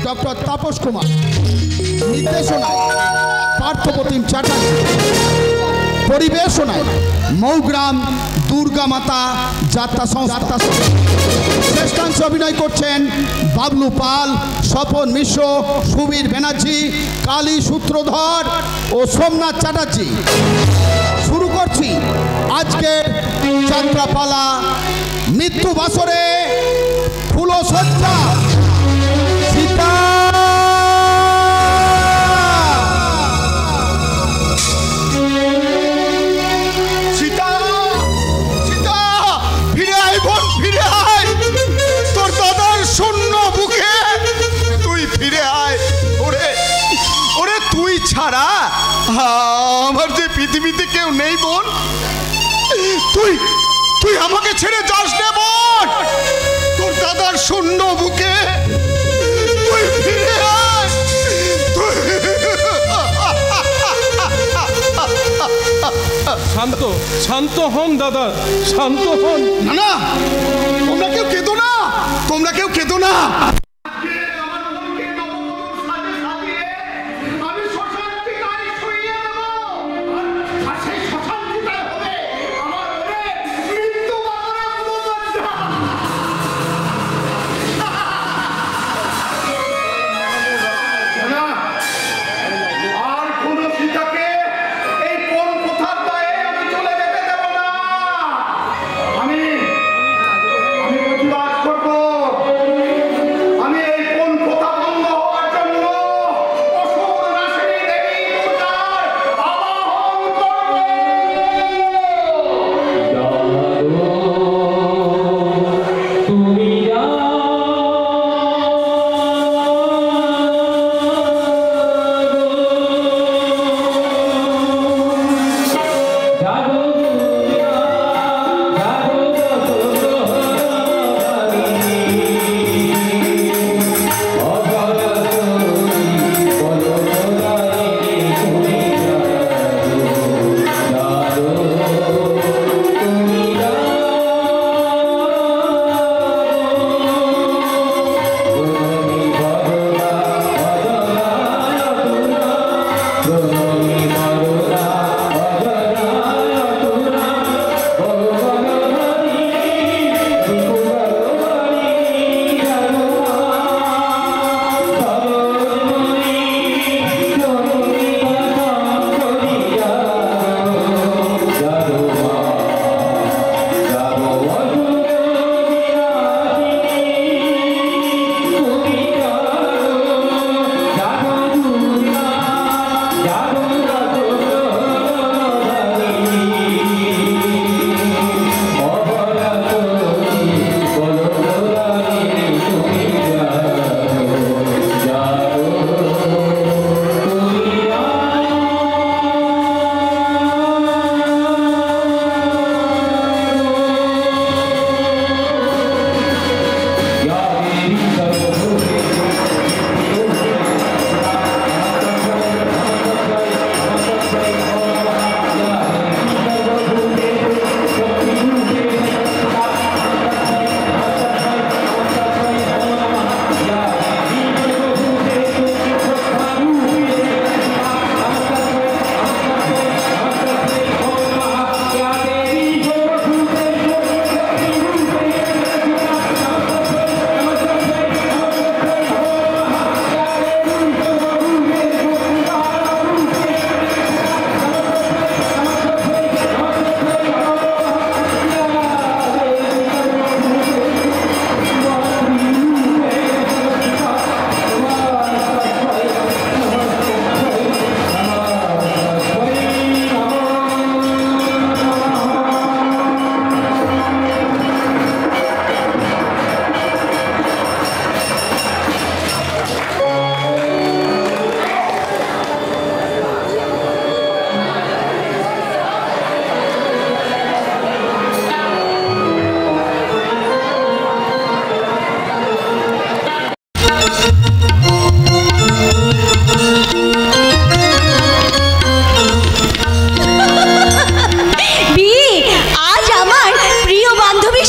Doctor Tapas Kumar, নির্দেশনায় পার্থপ্রতিম চ্যাটার্জি, পরিবেশনায় মৌগ্রাম দুর্গা মাতা যাত্রা সংস্থা। শ্রেষ্ঠাংশে অভিনয় করছেন বাবলু পাল, স্বপন মিশ্র, সুবীর ব্যানার্জি, কালী সূত্রধর ও সোমনাথ চ্যাটার্জি। শুরু করছি আজকের যাত্রাপালা মৃত্যু বাসরে ফুলসজ্জা। সীতা সীতা সীতা ফিরে আয় বোন, ফিরে আয়, তোর দাদার শূন্য বুকে তুই ফিরে আয়। ওরে ওরে তুই ছাড়া আমার যে পৃথিবীতে কেউ নেই বোন। তুই তুই আমাকে ছেড়ে যাস না বোন, তোর দাদার শূন্য বুকে তুই ফিরে আয়। শান্ত শান্ত হন দাদা, শান্ত হন। না না, তোমরা কেউ কেঁদো না, তোমরা কেউ কেঁদো না।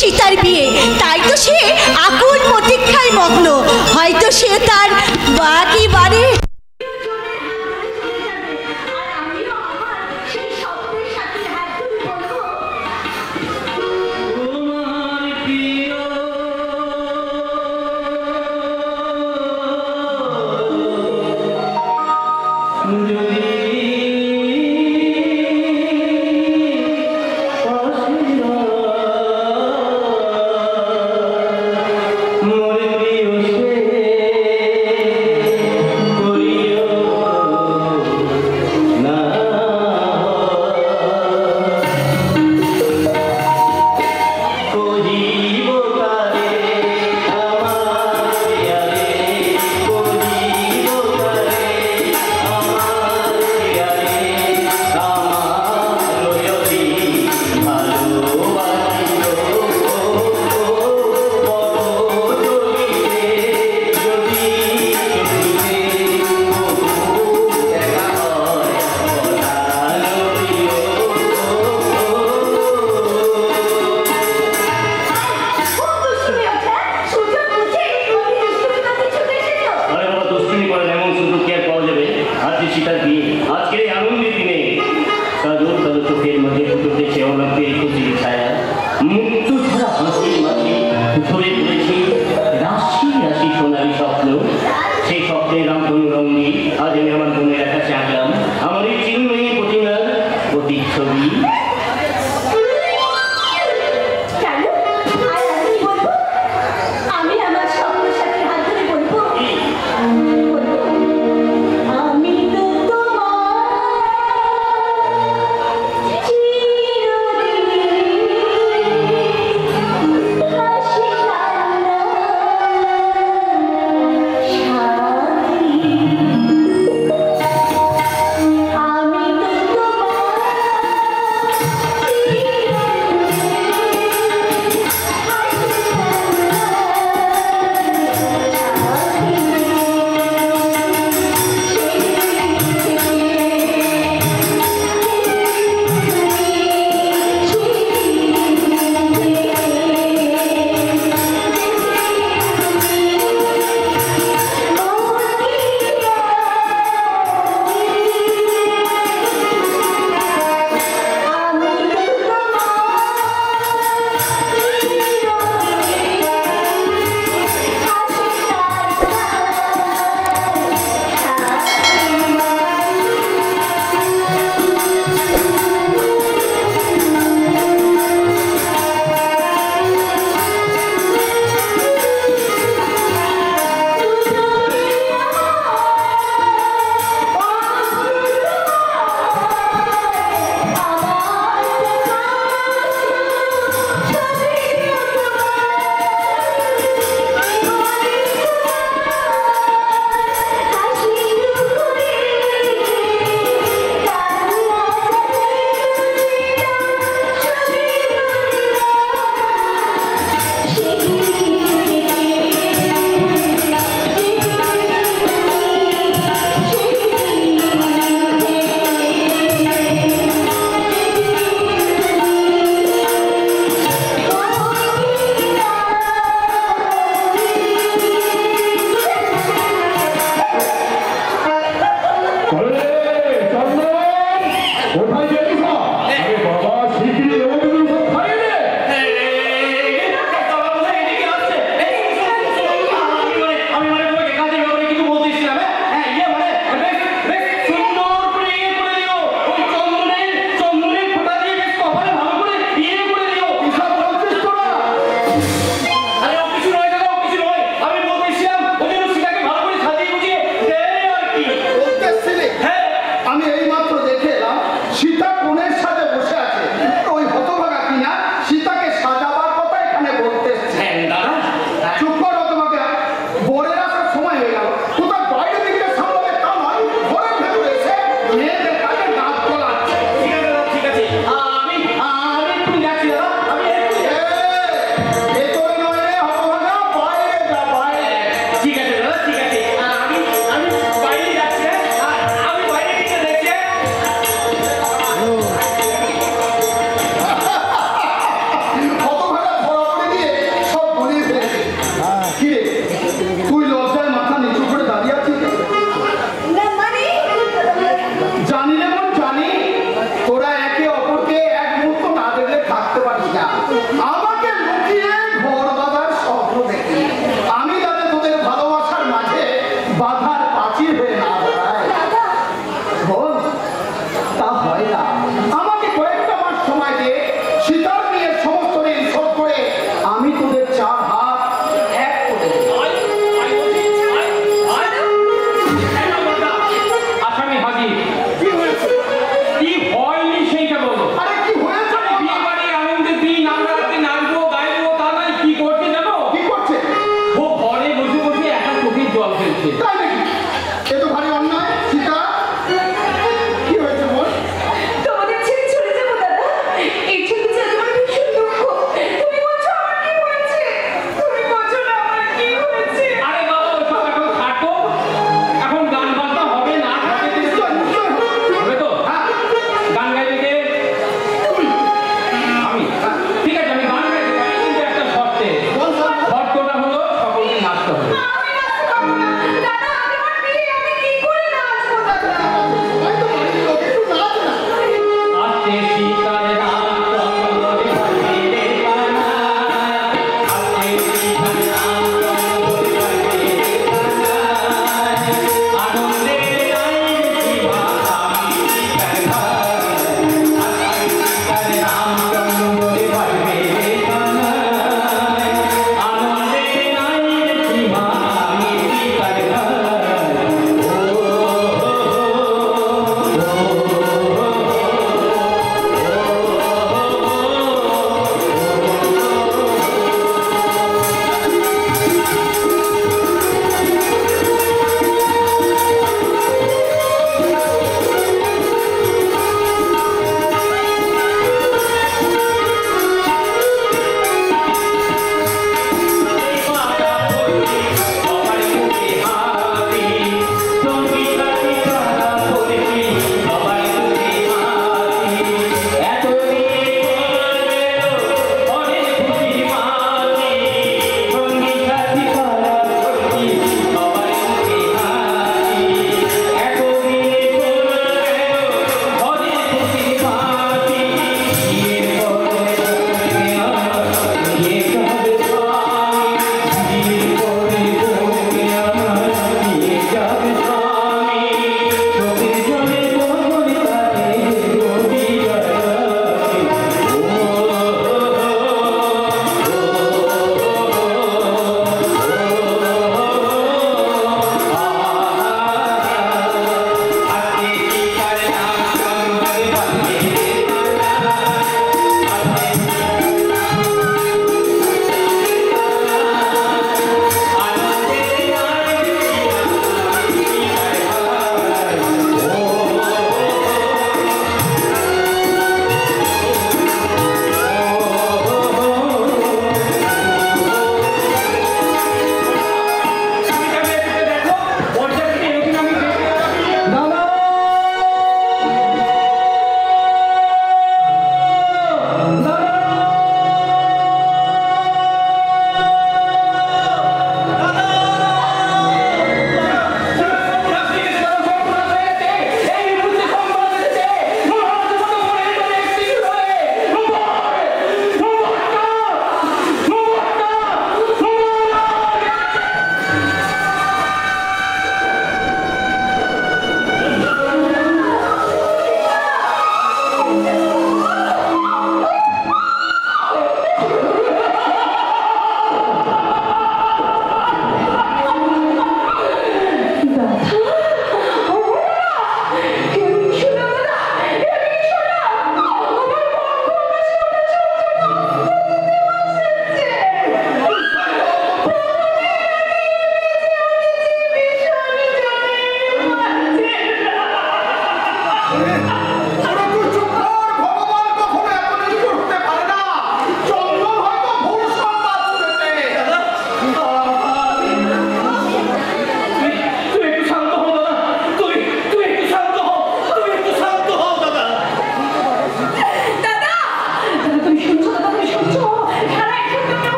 সীতার বিয়ে, তাই তো সে আকুল প্রতীক্ষায় মগ্ন। হয়তো সে তার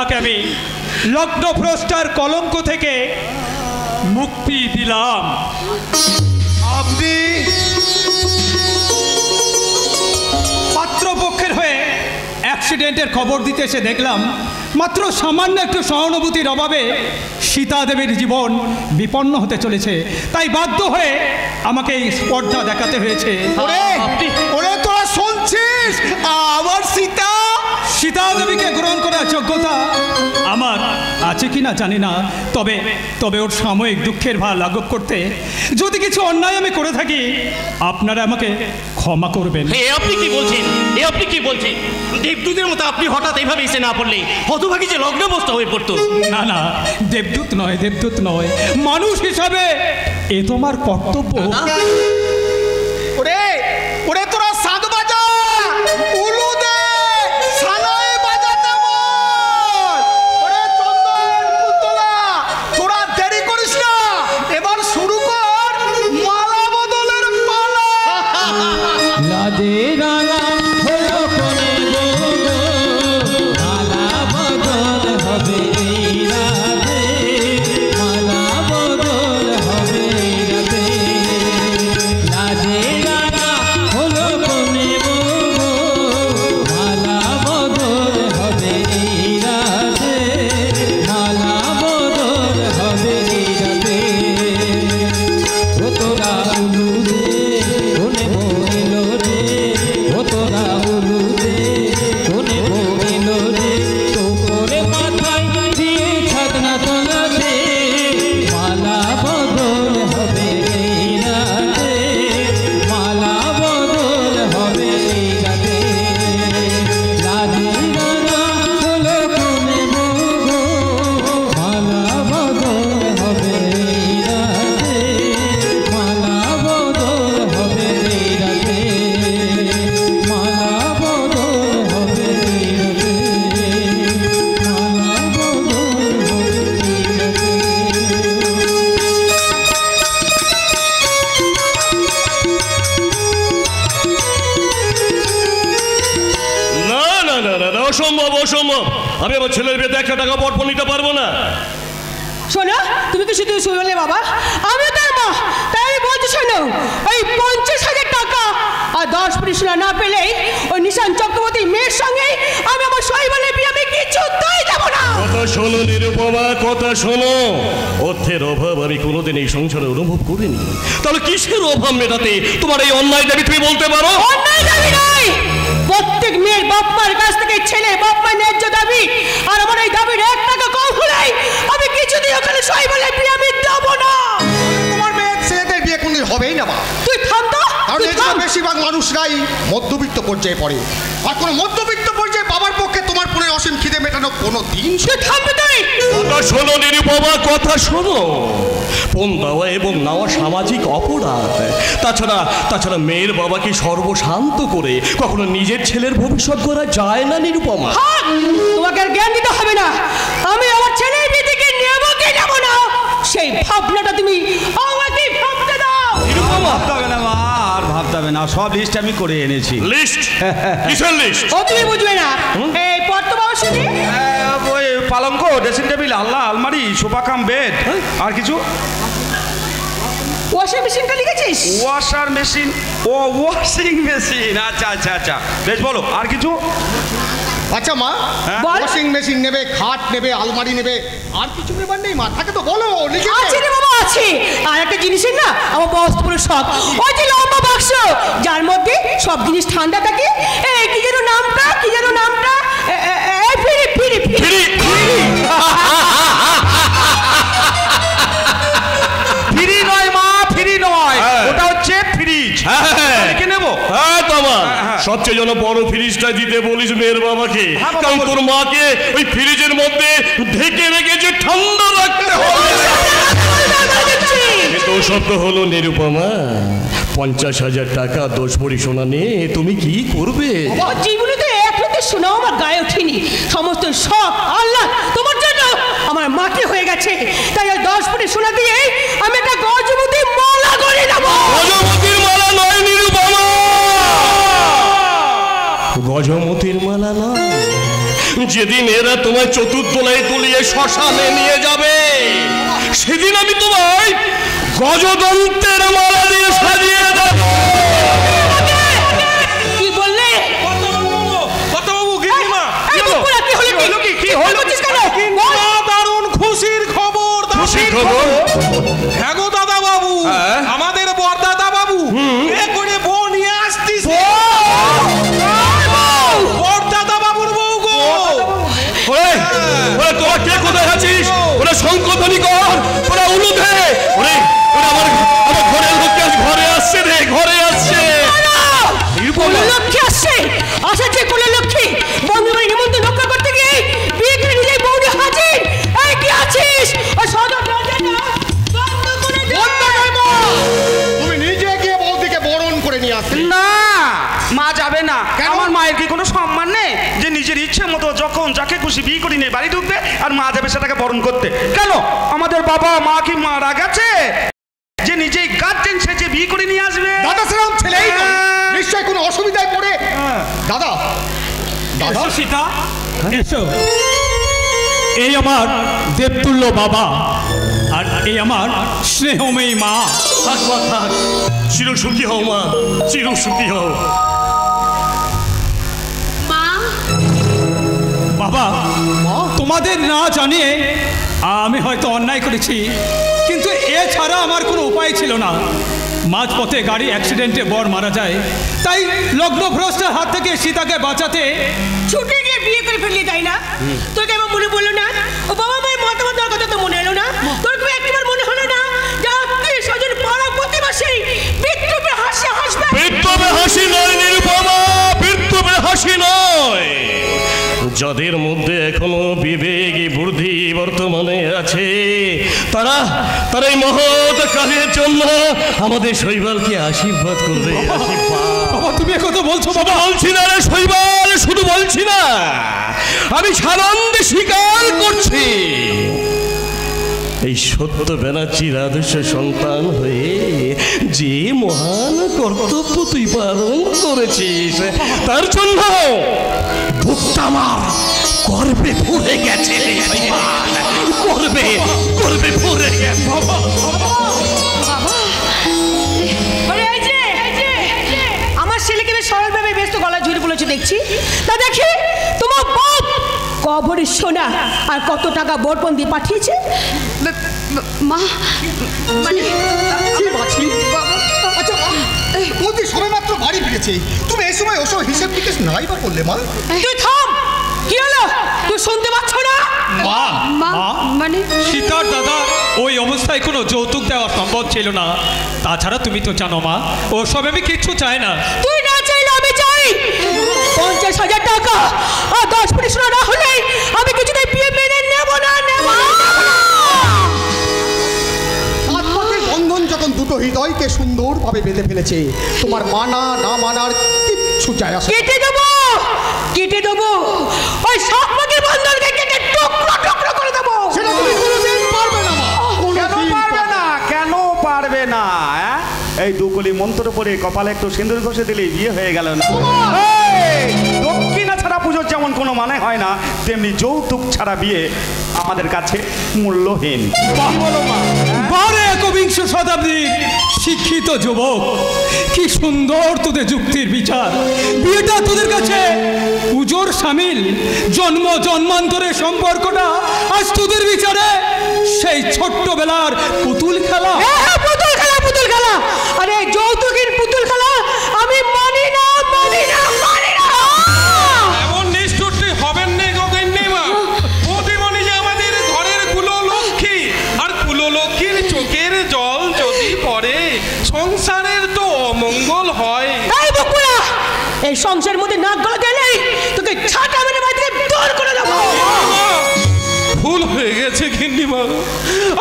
আপনাকে আমি লগ্নভ্রষ্টার কলঙ্ক থেকে মুক্তি দিলাম। আপনি পাত্রপক্ষের হয়ে অ্যাক্সিডেন্টের খবর দিতে এসে দেখলাম মাত্র সামান্য একটু সহানুভূতির অভাবে সীতা দেবীর জীবন বিপন্ন হতে চলেছে, তাই বাধ্য হয়ে আমাকে এই স্পর্ধা দেখাতে হয়েছে। ওরে তোরা শুনছিস? আমার সীতা সীতা দেবীকে গ্রহণ করার যোগ্যতা আমার আছে কিনা জানি না, তবে তবে ওর সাময়িক দুঃখের ভার লাঘব করতে যদি কিছু অন্যায় আমি করে থাকি আপনারা আমাকে ক্ষমা করবেন। আপনি কি বলছেন? আপনি কি বলছেন? দেবদূতের মতো আপনি হঠাৎ এইভাবে এসে না পড়লে হতভাগী যে লগ্নবস্থা হয়ে পড়তো। না না, দেবদূত নয়, দেবদূত নয়, মানুষ হিসাবে এ তোমার কর্তব্য। ওরে ওরে তোরা সাধু বাজা, উলু দে, সানাই বাজাতে বল। ওরে চন্দন পুতলা, তোরা দেরি করিস না, এবার শুরু কর মালা বদলের পালা। রাধে রানা হলো কোনে গো, মালা বদল হবে এই রাধে, মালা বদল হবে এই রাধে। রাধে রানা হলো কোনে গো, মালা বদল হবে এই রাধে, মালা বদল হবে এই রাধে। ও তোরা উলু দে, কোনে বইলো রে, ও তোরা উলু দে, কোনে বইলো রে, তো করে মাথায় দিয়ে ছাদনা তলাতে, মালা বদল হবে এই রাতে, মালা বদল হবে এই রাতে। রাধে রানা হলো কোনে গো, মালা বদল হবে এই রাতে, মালা বদল হবে এই রাতে, মালা বদল হবে এই রাতে, মালা বদল না না না না না, অসম্ভব অসম্ভব। আমি আমার ছেলের বিয়েতে 1 টাকা পরপর নিতে পারবো না। শোনো, তুমি কি শুধু শুনলে বাবা? আমি তার মা, তাই আমি বলছি শোনো, এই 50,000 টাকা আর 10 কোটি সোনা না পেলেই ওই নিশান চক্রবর্তী মেয়ের সঙ্গে আমি আমার শৈবলের বিয়ে আমি কিছুতেই যাবো না। কথা শোনো নিরুপমা, কথা শোনো। অর্থের অভাব আমি কোনোদিন এই সংসারে অনুভব করিনি, তাহলে কিসের অভাব মেটাতে তোমার এই অন্যায় দাবি তুমি বলতে পারো? অন্যায় দাবি নাই, প্রত্যেক মেয়ের বাপ মার কাছ থেকে ছেলে বাপ মার ন্যায্য দাবি, আর আমার এই দাবির 1 টাকা কম হলেই আমি কিছুদিন ওখানে শৈবলের বিয়ে আমি দেবো না। তোমার মেয়ের ছেলেদের বিয়ে কোনদিন হবেই না মা। তুই থাম তো, কারণ তুই এখানে থাম। বেশিরভাগ মানুষরাই মধ্যবিত্ত পর্যায়ে পড়ে, আর কোনো মধ্যবিত্ত পর্যায়ে বাবার পক্ষে তোমার পুনের অসীম খিদে মেটানো কোনো দিন। তুই থামবি তুই। কথা শোনো নিরুপমা, কথা শোনো। ফোন দেওয়া এবং নেওয়া সামাজিক অপরাধ। তাছাড়া মেয়ের বাবাকে সর্বশান্ত করে কখনো নিজের ছেলের ভবিষ্যৎ গড়া যায় না নিরুপমা। থাক, তোমাকে আর জ্ঞান দিতে হবে না। আমি আমার ছেলের বিয়ে থেকে নেবো কি নেবো না সেই ভাবনাটা তুমি আমাকে ভাবতে দাও। ভাবতে হবে না মা, আর ভাবতে হবে না, সব লিস্ট আমি করে এনেছি। লিস্ট? কিসের লিস্ট? ও তুমি বুঝবে না, এই পড়তো বাবা শুনি। ওই পালঙ্ক, ড্রেসিং টেবিল, আলনা, আলমারি, সোফা কাম বেড, আর কিছু। ওয়াশিং মেশিনটা লিখেছিস? ওয়াশার মেশিন, ও ওয়াশিং মেশিন, আচ্ছা আচ্ছা আচ্ছা, বেশ বলো আর কিছু। আচ্ছা মা, বল। ওয়াশিং মেশিন নেবে, খাট নেবে, আলমারি নেবে, আর কিছু নেবার নেই মা? থাকে তো বলো, লিখে আছে রে বাবা, আছে। আর একটা জিনিসের না আমার বস্তুপুর শখ, ওই যে লম্বা বাক্স যার মধ্যে সব জিনিস ঠান্ডা থাকে। এই কি যেন নামটা, কি যেন নামটা, ফিরি ফিরি ফিরি। ফ্রি নয় মা, ফ্রি নয়, হ্যাঁ। ওটা হচ্ছে ফ্রিজ। লিখে নেবো। হ্যাঁ তোমা, হ্যাঁ। সবচেয়ে যেন বড় ফ্রিজটা দিতে বলিস মেয়ের বাবাকে, হ্যাঁ, বাবা, কারণ বলো। তোর মাকে ওই ফ্রিজের মধ্যে ঢেকে রেখেছে ঠান্ডা রাখতে হবে। তো শব্দ হলো নিরুপমা, 50,000 টাকা 10 ভরি সোনা নিয়ে তুমি কি করবে? জীবনে একটু শোনাও আমার গায়ে ওঠেনি। সমস্ত শখ আল্লাহ তোমার জন্য আমার মাটি হয়ে গেছে, তাই ওই 10 কোটি সোনা দিয়ে আমি একটা গজমতি মালা করে নেব। গজমতির মালা নয় নিরুপমা, গজমতির মালা নয়, যেদিন এরা তোমায় চতুর্দোলায় তুলিয়ে শ্মশানে নিয়ে যাবে, সেদিন আমি তোমায় গজদন্তের মালা দিয়ে সাজিয়ে দেব। কি বললে? কর্তাবাবু, গিন্নিমা, এই বকুড়া, কি হলো কি? কি হলো কি কেন? বল। দারুণ খুশির খবর। খুশির খবর? হ্যাঁ গো দাদা বাবু, হ্যাঁ? আমাদের বড়দাদা বাবু এ করে বউ নিয়ে আসতিছে। বড়দাদা বাবুর বউ গো। ওরে ওরে, তোরা কে কোথায় আছিস? ওরা শঙ্কধ্বনি কর, ওরা উলুধে। ওরে ওরে, আমার ঘরের লোক আজ ঘরে আসছে রে, ঘরে আসছে। লক্ষ্মী আসছে, আসছে কোন লক্ষ্মী? বন্ধুবাড়ি নিমন্ত্রণ রক্ষা করতে গিয়ে বিয়ে করে নিজেই বউনি হাজির। এই কি আছিস? ও সদর দরজাটা বন্ধ করে দে। তুমি নিজে গিয়ে বৌদিকে বরণ করে নিয়ে আসবে। না, মা যাবে না। আমার মায়ের কি কোনো সম্মান নেই যে নিজের ইচ্ছে মতো যখন যাকে খুশি বিয়ে করে নিয়ে বাড়ি ঢুকবে আর মা যাবে সেটাকে বরণ করতে? কেন আমাদের বাবা মা কি মারা গেছে যে নিজেই গার্জেন সেজে বিয়ে করে নিয়ে আসবে? দাদা সেরকম ছেলেই তো নিশ্চয় কোনো অসুবিধায় পড়ে। দাদা দাদা সীতা, এসো। এই আমার দেবতুল্য বাবা, আর এই আমার স্নেহময়ী মা। থাক মা, থাক। চিরসুখী হও মা, চিরসুখী হও। বাবা, তোমাদের না জানিয়ে আমি হয়তো অন্যায় করেছি, কিন্তু এছাড়া আমার কোনো উপায় ছিল না। মাঝপথে গাড়ি অ্যাক্সিডেন্টে বর মারা যায়, তাই লগ্নভ্রষ্টের হাত থেকে সীতাকে বাঁচাতে ছুটে গিয়ে বিয়ে করে ফেললি, তাই না? তোকে আমার মনে পড়লো না? ও বাবা মায়ের মতামত দেওয়ার কথা তো মনে এলো না? তোর কি একবার মনে হলো না যে আত্মীয় স্বজন পাড়া প্রতিবেশী বিদ্রুপে হাসি হাসবে? বিদ্রুপে হাসি নয় নিরুপমা, বিদ্রুপে হাসি নয়। যাদের মধ্যে এখনো বিবেক বুদ্ধি বর্তমানে আছে, তারা এই মহৎ কাজের জন্য আমাদের শৈবালকে আশীর্বাদ করবে। আশীর্বাদ। বাবা, তুমি কথা বলছো? বাবা, বলছি না রে শৈবাল, শুধু বলছি না, আমি সানন্দে স্বীকার করছি। এই সত্য ব্যানার্জির আদর্শ সন্তান হয়ে যে মহান কর্তব্য তুই পালন করেছিস, তার জন্য বুকটা আমার গর্বে ভরে গেছে। গর্বে ভরে গেছে। আমার ছেলেকে বেশ সরলভাবে বেশ তো গলা ঝুড়ে বলেছে দেখছি। তা দেখি তোমার বাপ কবরে সোনা আর কত টাকা বরপণ দিয়ে পাঠিয়েছে? মা, মানে আচ্ছা বৌদি সবেমাত্র বাড়ি ফিরেছে, তুমি এই সময় ওসব হিসেব টিকেস নাই বা করলে মা? তুই থাম। কি হলো? তুই শুনতে পাচ্ছ না? মা, মা, মানে সীতার দাদা ওই অবস্থায় কোনো যৌতুক দেওয়া সম্ভব ছিল না। তাছাড়া তুমি তো জানো মা, ওসব আমি কিচ্ছু চাই না। তুই না চাইলে আমি চাই। 50,000 টাকা আর 10 কোটি সোনা না হলে আমি কিছুতেই বিয়ে মেনে নেব না। আত্মাদের বন্ধন যখন দুটো হৃদয়কে সুন্দরভাবে বেঁধে ফেলেছে, তোমার মানা না মানার কিচ্ছু যায় আসে না। কেটে দেবো ওই সাতমাকের বন্ধনকে কেটে টুকরো টুকরো করে দেবো। সেটা তুমি কোনোদিন পারবে না মা। কেন পারবে না? কেন পারবে না? এই দুকলি মন্ত্র পড়ে কপালে একটু সিঁদুর ঘষে দিলেই বিয়ে হয়ে গেল না? দক্ষিণা ছাড়া পুজোর যেমন কোনো মানে হয় না, তেমনি যৌতুক ছাড়া বিয়ে আমাদের কাছে মূল্যহীন। কি বলো মা? বারে একবিংশ শতাব্দীর শিক্ষিত যুবক, কি সুন্দর তোদের যুক্তির বিচার। বিয়েটা তোদের কাছে পুজোর সামিল, জন্ম জন্মান্তরের সম্পর্কটা আজ তোদের বিচারে সেই ছোট্টবেলার পুতুল খেলা। পুতুল খেলা। আরে যৌতুকের পুতুল খেলা আমি মানি না। এমন নিষ্ঠুরটি হবেন না গো গিন্নিমা। প্রতিমণি যে আমাদের ঘরের কুললক্ষ্মী, আর কুললক্ষ্মীর চোখের জল যদি পড়ে সংসারের তো অমঙ্গল হয়। এই বকুড়া, এই সংসারের মধ্যে নাক গলা গেলেই তোকে ছাটা মেরে বাড়ি থেকে দূর করে দেবো। ভুল হয়ে গেছে গিন্নিমা,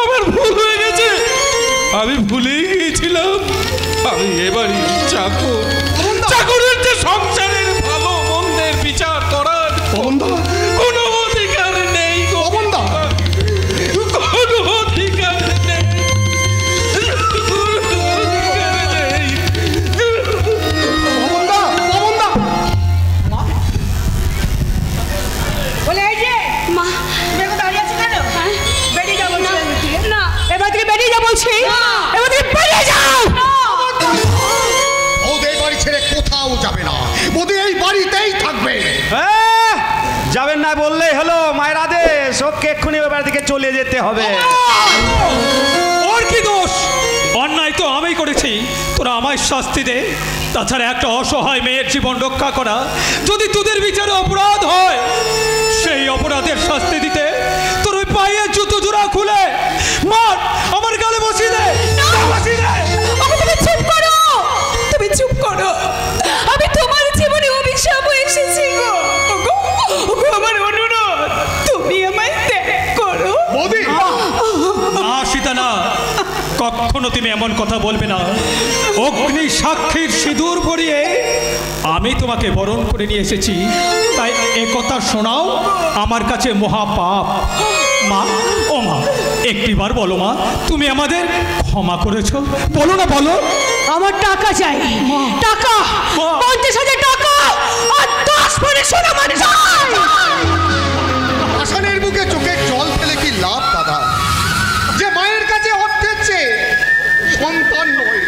আমার ভুল হয়ে গেছে। আমি ভুলেই গিয়েছিলাম আমি এবারই চাকরের যে সংসারের ভালো মন্দের বিচার করার কোনো অধিকার নেই গো। কোনো অধিকার নেই। বলে থেকে চলে যেতে হবে। ওর কি দোষ? অন্যায় তো আমি করেছি, তোরা আমায় শাস্তি দে। তাছাড়া একটা অসহায় মেয়ের জীবন রক্ষা করা যদি তোদের বিচারে অপরাধ হয়, সেই অপরাধের শাস্তি দিতে তোর ওই পায়ে জুতো জোড়া খুলে মার, আমার গালে বসিয়ে দে, বসিয়ে দে। তুমি চুপ করো, তুমি চুপ করো। আমি তোমার জীবনে অভিশাপ এসেছি গো। ওগো, ওগো, আমার অনুরোধ, তুমি আমায় ত্যাগ করো। বৌদি না সীতা না, কখনো তুমি এমন কথা বলবে না। অগ্নি সাক্ষীর সিঁদুর পরিয়ে আমি তোমাকে বরণ করে নিয়ে এসেছি, তাই এ কথা শোনাও আমার কাছে মহাপাপ। মা, ও মা, একটিবার বলো মা, তুমি আমাদের ক্ষমা করেছো? বলো না, বলো। আমার টাকা চাই, টাকা, 50,000 টাকা আর 10 ভরি সোনা আমার চাই। আসানের বুকে চোখের জল ফেলে কি লাভ দাদা? যে মায়ের কাছে অর্থের চেয়ে সন্তান নয়,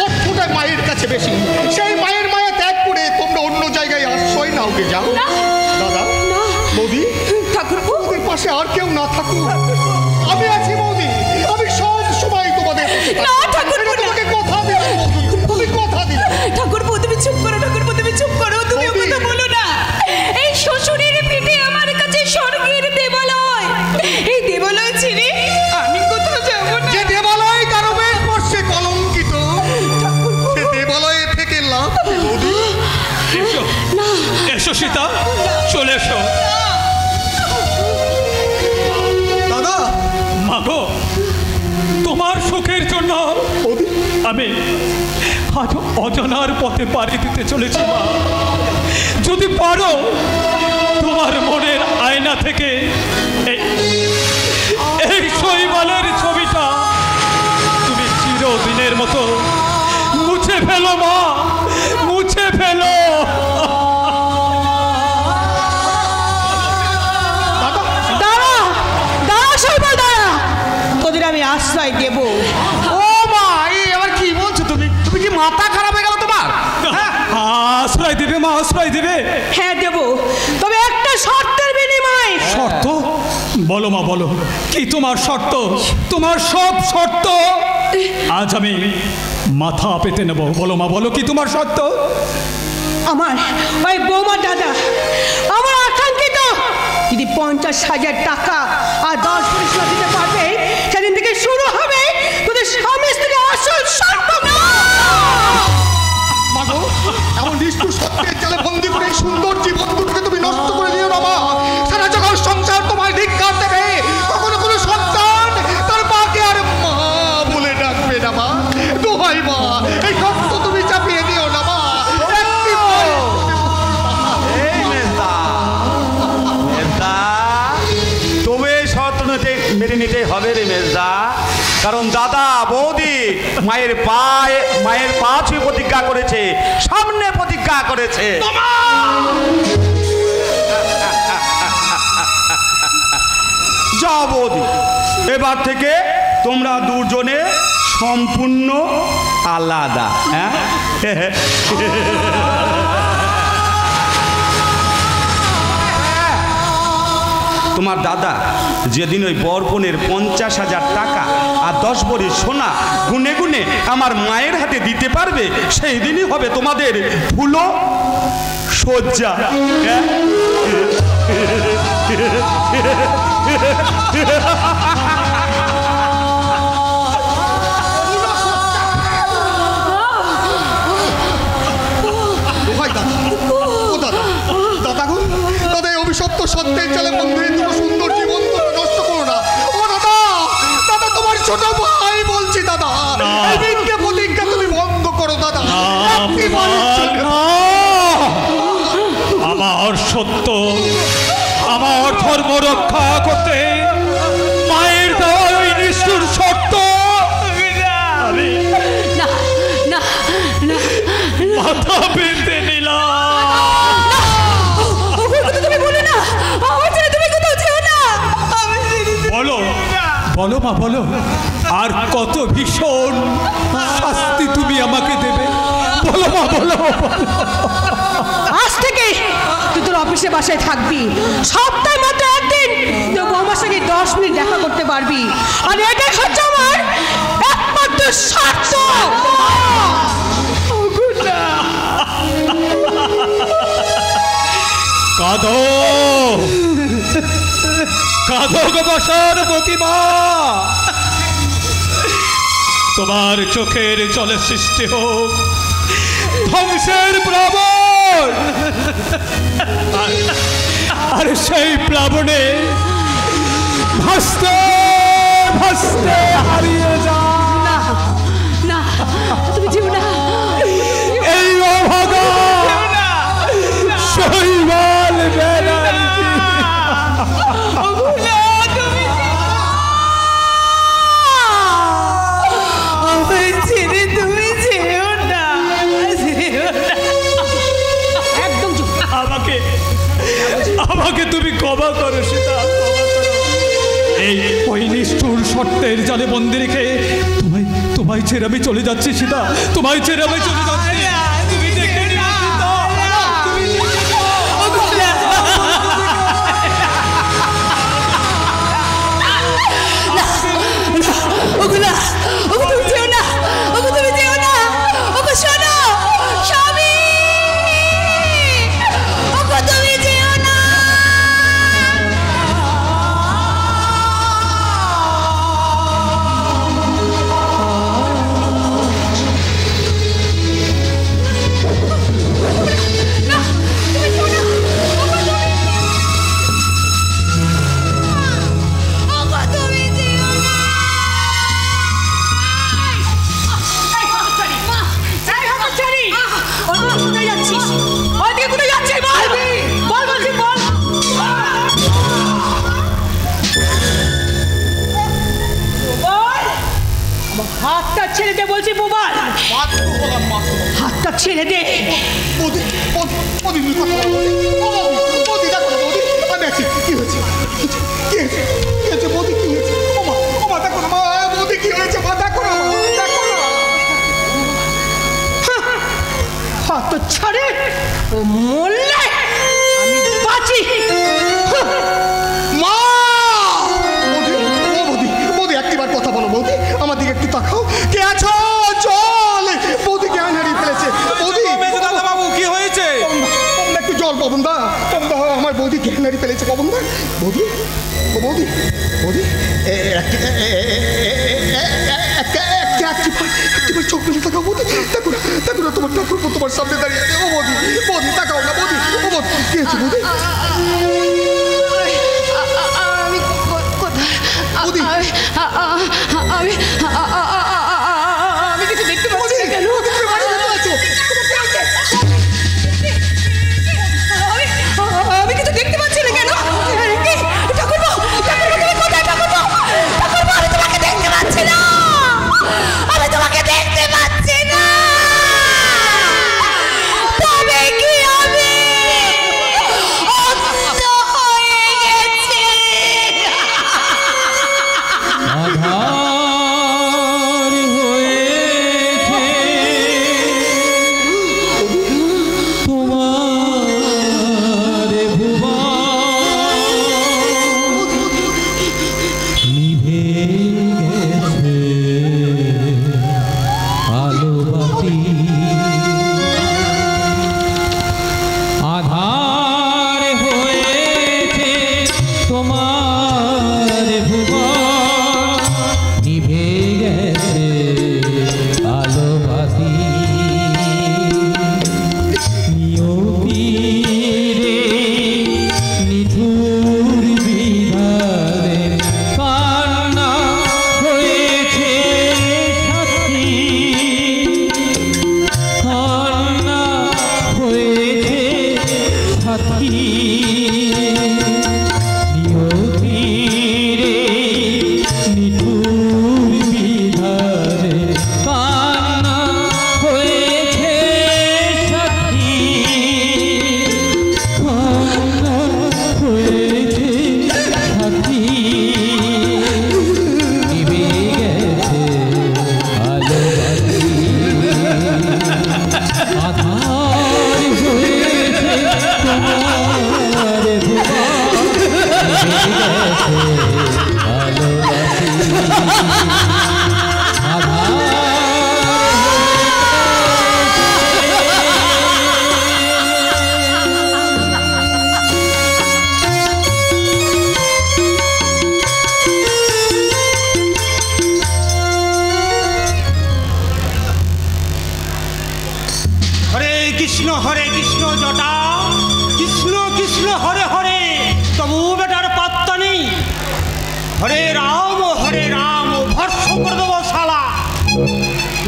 অর্থটা মায়ের কাছে বেশি। সেই মায়ের মায়া ত্যাগ করে তোমরা অন্য জায়গায় আশ্রয় নাও গে যাও। দাদা, বৌদি, ঠাকুরপো, তোমাদের পাশে আর কেউ না থাকুক, আমি আছি বৌদি। আমি সব সময় তোমাদের পাশে থাকবো। না, ঠাকুরপো, এটা তোমাকে কথা দিলাম বৌদি, তুমি কথা দিলাম। ঠাকুরপো, তুমি চুপ করো, ঠাকুরপো, তুমি চুপ করো, তুমি ও কথা বলো না। এই শ্বশুরের পেটে আমার কাছে স্বর্গের দেবালয়, এই দেবালয় ছেড়ে আমি কোথাও যাব না। যে দেবালয় কারো বেশ পড়ছে কলঙ্কিত, সে দেবালয়ে থেকে লাভ কি বৌদি? এসো, এসো সীতা, চলে এসো। দাদা, মাগো, তোমার সুখের জন্য আমি আজ অজানার পথে পাড়ি দিতে চলেছি মা। যদি পারো তোমার মনের আয়না থেকে এই শৈবালের ছবিটা তুমি চিরদিনের মতো মুছে ফেলো মা, মুছে ফেলো। দাঁড়া, দাঁড়া শৈবাল, দাঁড়া, তোদের আমি আশ্রয় দেব। ও মা, এই আবার কি বলছো তুমি? তুমি কি মাথা খারাপ হয়ে গেল তোমার? আশ্রয় দিবে মা, আশ্রয় দিবে। হ্যাঁ দেব, তবে একটা শর্তের বিনিময়ে। শর্ত? বলো মা, বলো, কি তোমার শর্ত? তোমার সব শর্ত আজ আমি মাথা পেতে নেব। বলো মা, বলো, কি তোমার শর্ত? আমার ওই বৌমা দাদা, আমার আকাঙ্ক্ষিত যদি 50,000 টাকা আর 10 ভরি সোনা দিতে পারবে, সেদিন থেকে শুরু হবে তোদের স্বামী স্ত্রী আসল সম্পর্ক। মাগো, এমন নিষ্ঠুর সত্যের জালে বন্দি করে এই সুন্দর জীবন দুটোকে তুমি নষ্ট করে দিও না মা। সারা জগৎ সংসার তোমায় ধিক্কার দেবে। কখনো কোনো সন্তান তার মাকে আর মা বলে ডাকবে না মা। দোহাই মা, এই সত্য তুমি চাপিয়ে দিও না মা। একটি এই মেজদা, মেজদা, তবে এই শর্ত মেনে নিতেই হবে রে মেজদা। কারণ দাদা বৌদি মায়ের পা ছুঁয়ে প্রতিজ্ঞা করেছে, সামনে প্রতিজ্ঞা করেছে। যাও বৌদি, এবার থেকে তোমরা দুজনে সম্পূর্ণ আলাদা। হ্যাঁ, তোমার দাদা যেদিন ওই বরপনের 50,000 টাকা আর 10 ভরি সোনা গুনে গুনে আমার মায়ের হাতে দিতে পারবে, সেই দিনই হবে তোমাদের ফুলো সজ্জা। দোহাই দাদা, ও দাদা, দাদা গো, দাদা এই অভিশপ্ত সত্যের জালে বন্দি তোমার সুন্দর জীবন তুমি নষ্ট করো না। ও দাদা, দাদা তোমার ছোট ভাই বলছি দাদা, এই দিনকে প্রতিজ্ঞা তুমি ভঙ্গ করো দাদা। একটি বারের জন্য। আমার সত্য, আমার ধর্ম রক্ষা করতে মায়ের দেওয়া ওই নিষ্ঠুর শর্ত আমি না, না, না, মাথা পেতে নিলাম। তুমি বলো না, আমার ছেলে তুমি কোথাও যেও না। বলো, বলো মা, বলো, আর কত ভীষণ শাস্তি তুমি আমাকে দেবে? বলো মা, বলো। আজ থেকে তুই তোর অফিসে বাসায় থাকবি, সপ্তাহে মাত্র একদিন তো বৌমার সঙ্গে 10 মিনিট দেখা করতে পারবি, আর এটাই হচ্ছে আমার একমাত্র স্বার্থ। কাঁদো কাঁদো গো বসার প্রতিমা, তোমার চোখের জলে সৃষ্টি হোক ধ্বংসের প্লাবন, আর সেই প্লাবনে ভাসতে ভাসতে হারিয়ে যা। না তুমি যেও না, এই অভাগা শৈবাল ব্যানার্জি। তুমি যেও না, একদম আমাকে তুমি ক্ষমা করো সীতা, ক্ষমা করো। এই ওই নিষ্ঠুর শর্তের জালে বন্দি রেখে তোমায় ছেড়ে আমি চলে যাচ্ছি সীতা, তোমায় ছেড়ে আমি চলে যাচ্ছি। তুমি দেখে নিও সীতা, তুমি দেখে হাতটা ছেড়ে দে বলছি বোবাল, হাতটা ছেড়ে দে। হাতটা ছাড়ে ও মরলে আমি বাঁচি। কথা বলো বৌদি, আমার দিকে একটু তাকাও। কে আছো? চল, বৌদি জ্ঞান হারিয়ে ফেলেছে। বৌদি বাবু কি হয়েছে? একটু জল পবন দা, আমার বৌদি জ্ঞান হারিয়ে ফেলেছে। পবন দা, বৌদি, ও বৌদি, বৌদি একবার চোখ মেলে তাকাও বৌদি, দেখো না তোমার ঠাকুর তোমার সামনে দাঁড়িয়ে আছে। ও বৌদি, বৌদি তাকাও না বৌদি, ও বৌদি কি আছে বৌদি? আমি কিছু দেখতে পাচ্ছি না কেন? আমি কিছু দেখতে পাচ্ছি না কেন? ঠাকুরপো, তুমি কোথায় ঠাকুরপো? ঠাকুরপো, আমি তোমাকে দেখতে পাচ্ছি না, আমি তোমাকে দেখতে পাচ্ছি না। তবে কি আমি অন্ধ হয়ে গেছি? আধার হয়েছে তোমার ভুবন, নিভে গেছে আলো বাতি, আধার হয়েছে তোমার ভুবন,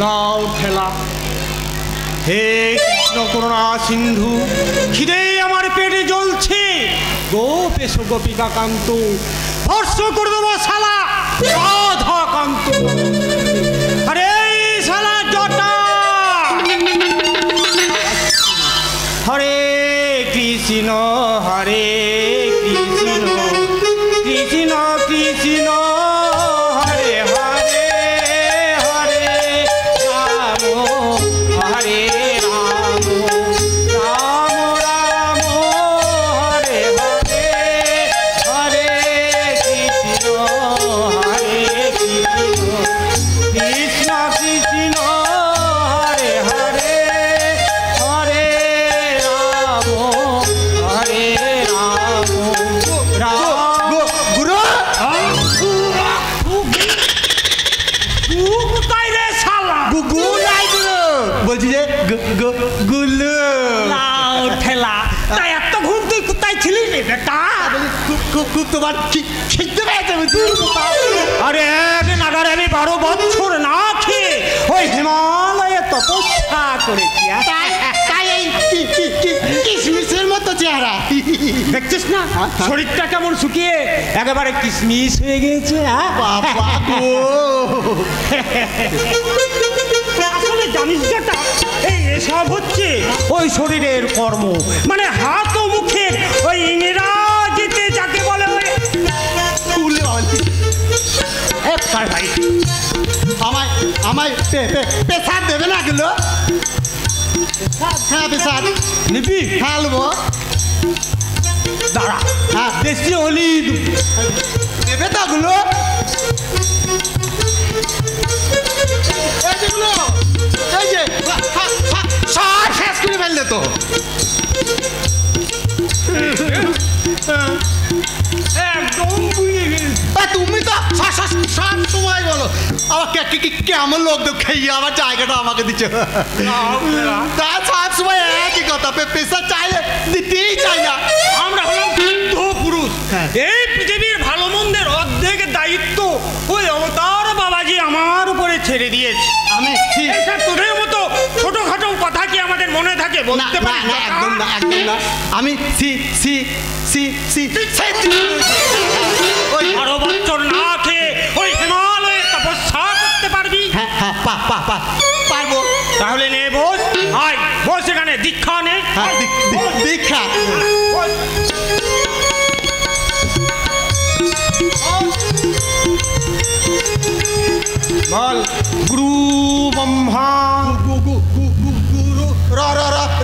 লাউ ঠেলা। হে কৃষ্ণ করুণা সিন্ধু, খিদে আমার পেটে জ্বলছে, গোপ এসো গোপিকা কান্ত, ভর্ষ করে দেবো শালা রাধা কান্ত। আরে শালা জটা, হরে কৃষ্ণ হরে কৃষ্ণ কৃষ্ণ কৃষ্ণ হরে হরে, হরে রাম হরে রাম, রাম রাম হরে হরে, হরে কৃষ্ণ হরে কৃষ্ণ কৃষ্ণ কৃষ্ণ হরে হরে, হরে রাম হরে রাম, রাম গুরু কোথায় রে শালা? গুগু নাই গুরু, বলছি যে গুলু। লাউ ঠেলা, তাই এত ঘুম তুই কোথায় ছিলি রে বেটা? খুব তোমার খিদে পেয়েছে বুঝলি? আরে একদিন আগে আমি 12 বছর না খেয়ে ওই হিমালয়ে তপস্যা করেছি। তাই এই কিশমিশের মতো চেহারা। দেখছিস না শরীরটা কেমন শুকিয়ে একেবারে কিশমিশ হয়ে গেছে। বাবা গো, আসলে জানিস যেটা, এই এসব হচ্ছে ওই শরীরের কর্ম, মানে হাত ও মুখের ওই ইংরাজিতে যাকে বলে ওই ভাই আমায় আমায় পেশাদ দেবে না গুলো? হ্যাঁ পেশাদ নিবি। খালবো, দাঁড়া, হ্যাঁ বেশি হলি দেবে তো গুলো? এই যে গুলো, এই যে সব শেষ করে ফেললে তো। একদম বুঝে গেছি। তুমি তো সব সময় বলো আমার কেমন লোক তো খেয়ে আমার জায়গাটা আমাকে দিচ্ছে। তা সব সময় একই কথা, পেশা চাইলে দিতেই চাই না। আমরা হলাম বৃদ্ধ পুরুষ, এই পৃথিবীর ভালো মন্দের অর্ধেক দায়িত্ব ওই অবতার বাবাজি আমার উপরে ছেড়ে দিয়েছে। আমি এইসব তোদের মতো ছোটখাটো কথা কি আমাদের মনে থাকে না বলতে না পারি? না, একদম না, একদম না। আমি ওই 12 বছর না খেয়ে ওই হিমালয়ে তপস্যা করতে পারবি? হ্যাঁ হ্যাঁ পারবো। তাহলে নে বস, আয় বস এখানে, দীক্ষা নে। হ্যাঁ দীক্ষা। বল গুরু ব্রহ্মা, গুরু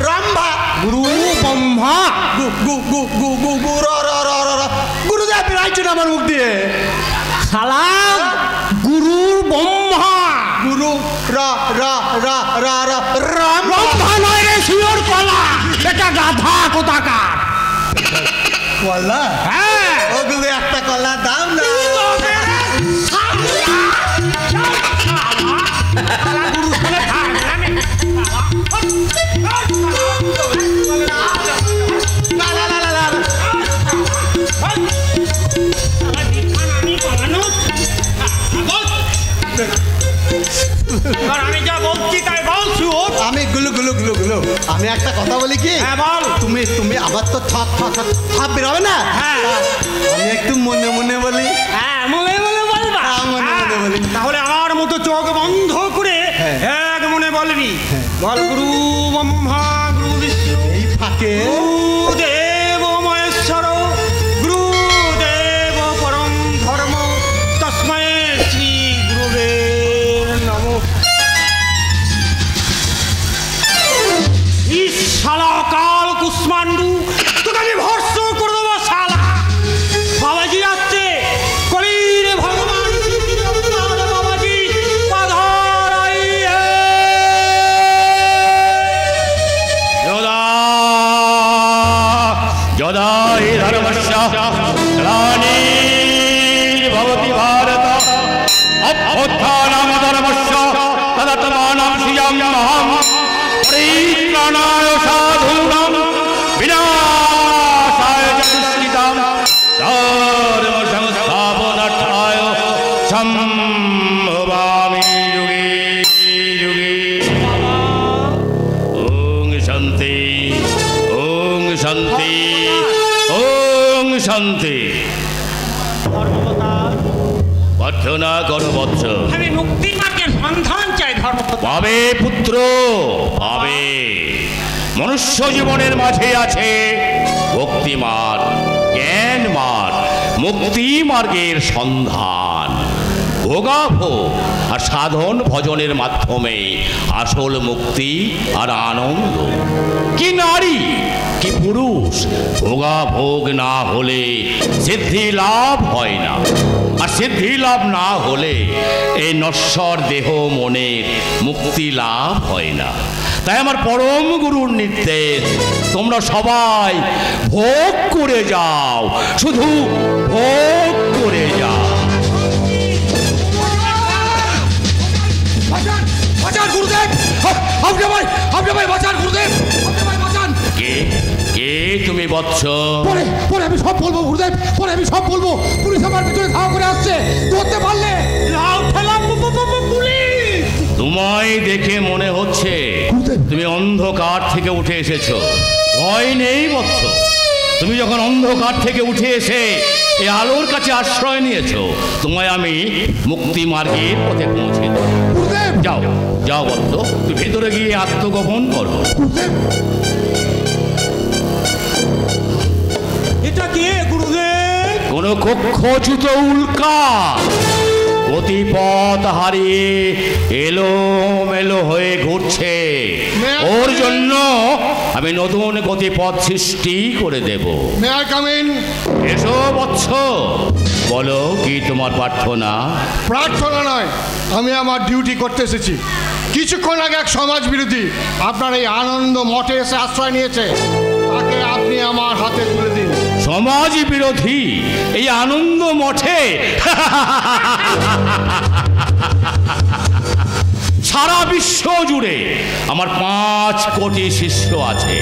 রম্ভা, গুরু ব্রহ্মা, গুরুদেব বেড়াইছে না আমার মুখ দিয়ে। শালা গুরুর ব্রহ্মা, গুরু রাম ব্রহ্মা নয় রে শিওর কলা, এটা গাধা কোথাকার। কলা? হ্যাঁ ওগুলো একটা কলা দাও না। আমি যা বলছি তাই বলছি। আমি গুলো আমি একটা কথা বলি কি? হ্যাঁ বল। তুমি আবার তো থাপ বেরোবে না? হ্যাঁ আমি একটু মনে মনে বলি। হ্যাঁ মনে মনে বলবা? হ্যাঁ, মনে মনে বলি। তাহলে আমার মতো চোখ বন্ধ করে এক মনে বলবি। বল গুরু ব্রহ্মা গুরু বিষ্ণু এই ফাঁকে গুরুদেব মহেশ্বর গুরুদেব পরম ধর্ম তস্মৈ শ্রী গুরুবে নমঃ। শালা কাল কুষ্মান্ডু, তোকে আমি ভর্ষ করে দেবো শালা। বাবাজি আসছে, কলির ভগবান বাবাজি পাধারাই যদা হি ধর্মস্য গ্লানির্ভবতি ভারত অভ্যুত্থানম ধর্মস্য তদাত্মাनं সৃজাম্যহम् পরিত্রাণায় সাধূনাং বিনাশায় চ দুষ্কৃতাং ধর্ম সংস্থাপনার্থায় সম্ভবামি যুগে যুগে। প্রার্থনা করো বৎস। আমি মুক্তি মার্গের সন্ধান চাই ধর্মপত্র। পাবে পুত্র, পাবে। মনুষ্য জীবনের মাঝে আছে ভক্তি মার্গ, জ্ঞান মার্গ, মুক্তি মার্গের সন্ধান। ভোগাভোগ আর সাধন ভজনের মাধ্যমে আসল মুক্তি আর আনন্দ। কি নারী কি পুরুষ, ভোগাভোগ না হলে সিদ্ধি লাভ হয় না, আর সিদ্ধি লাভ না হলে এই নশ্বর দেহ মনের মুক্তি লাভ হয় না। তাই আমার পরম গুরুর নির্দেশ, তোমরা সবাই ভোগ করে যাও, শুধু ভোগ করে যাও। কে কে তুমি বৎস? পরে আমি সব বলবো গুরুদেব, পরে আমি সব বলবো। পুলিশ আমার ভিতরে ধাওয়া করে আসছে, ধরতে পারলে। তোমায় দেখে মনে হচ্ছে তুমি অন্ধকার থেকে উঠে এসেছো। ভয় নেই বৎস, তুমি যখন অন্ধকার থেকে উঠে এসে এই আলোর কাছে আশ্রয় নিয়েছো, তোমায় আমি মুক্তি মার্গের পথে পৌঁছে দেব। যাও যাও বৎস, তুমি ভেতরে গিয়ে আত্মগোপন করো। এটা কে গুরুদেব? কোন কক্ষচ্যুত উল্কা গতিপথ হারিয়ে এলোমেলো হয়ে ঘুরছে, ওর জন্য আমি নতুন গতিপথ সৃষ্টি করে দেব। এসো বৎস, বলো কি তোমার প্রার্থনা? প্রার্থনা নয়, আমি আমার ডিউটি করতে এসেছি। কিছুক্ষণ আগে এক সমাজ বিরোধী আপনার এই আনন্দ মঠে এসে আশ্রয় নিয়েছে, তাকে আপনি আমার হাতে তুলে দিন। সমাজ বিরোধী এই আনন্দ মঠে? সারা বিশ্ব জুড়ে আমার 5 কোটি শিষ্য আছে।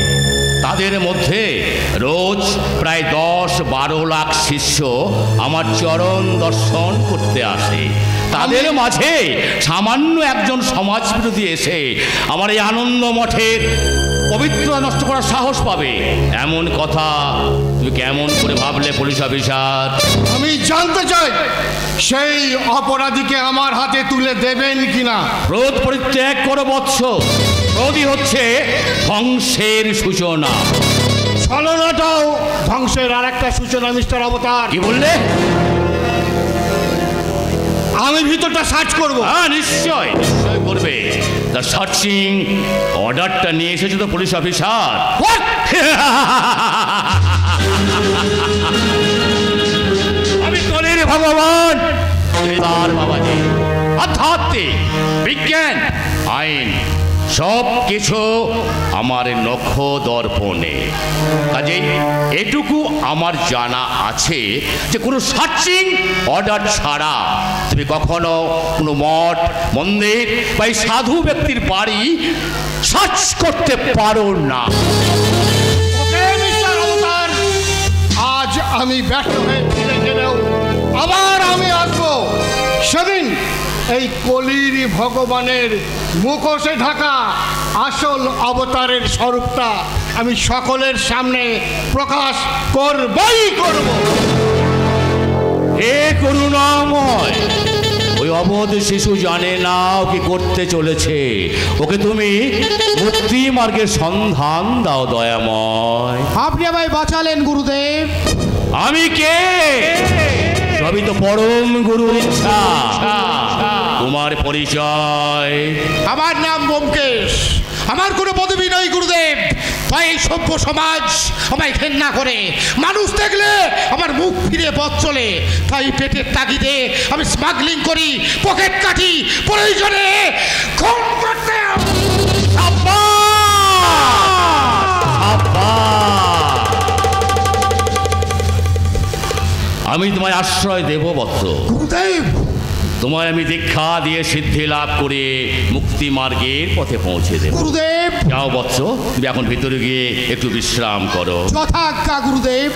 তাদের মধ্যে রোজ প্রায় 10-12 লাখ শিষ্য আমার চরণ দর্শন করতে আসে। তাদের মাঝে সামান্য একজন সমাজ বিরোধী এসে আমার এই আনন্দ মঠের পবিত্রতা নষ্ট করার সাহস পাবে, এমন কথা তুমি কেমন করে ভাবলে পুলিশ অফিসার? আমি জানতে চাই সেই অপরাধীকে আমার হাতে তুলে দেবেন কিনা। ক্রোধ পরিত্যাগ করো বৎস, ক্রোধই হচ্ছে ধ্বংসের সূচনা। ছলনাটাও ধ্বংসের আর একটা সূচনা মিস্টার অবতার। কি বললে? আমি ভিতরটা সার্চ করবো। হ্যাঁ নিশ্চয় নিশ্চয় করবে। তার সার্চিং অর্ডারটা নিয়ে এসেছে তো পুলিশ অফিসার। আমি কলির ভগবান, তার বাবাজি, আধ্যাত্মিক, বিজ্ঞান, আইন সব কিছু আমার নখ দর্পণে। কাজেই এটুকু আমার জানা আছে যে কোনো সার্চিং অর্ডার ছাড়া তুমি কখনো কোনো মঠ, মন্দির বা এই সাধু ব্যক্তির বাড়ি সার্চ করতে পারো না। আজ আমি ব্যর্থ হয়ে ফিরে গেলেও আবার আমি আসবো। সেদিন এই কলির ভগবানের মুখোশে ঢাকা আসল অবতারের স্বরূপটা আমি সকলের সামনে প্রকাশ করবই করব। হে করুণাময়, ওই অবধ শিশু জানে না ও কি করতে চলেছে। ওকে তুমি মুক্তি মার্গের সন্ধান দাও দয়াময়। আপনি আমায় বাঁচালেন গুরুদেব। আমি কে? সবই তো পরম গুরুর ইচ্ছা। তোমার পরিচয়? আমার নাম ব্যোমকেশ। আমার কোনো পদবি নয় গুরুদেব। তাই এই সভ্য সমাজ আমায় ঘেন্না করে, মানুষ দেখলে আমার মুখ ফিরে পথ চলে। তাই পেটের তাগিদে আমি স্মাগলিং করি, পকেট কাটি, প্রয়োজনে খুন করতে। আমি তোমায় আশ্রয় দেব বৎস। গুরুদেব, তোমায় আমি দীক্ষা দিয়ে সিদ্ধি লাভ করে মুক্তি মার্গের পথে পৌঁছে দেব। গুরুদেব, যাও বৎস, তুমি এখন ভিতরে গিয়ে একটু বিশ্রাম করো। যথাজ্ঞা গুরুদেব।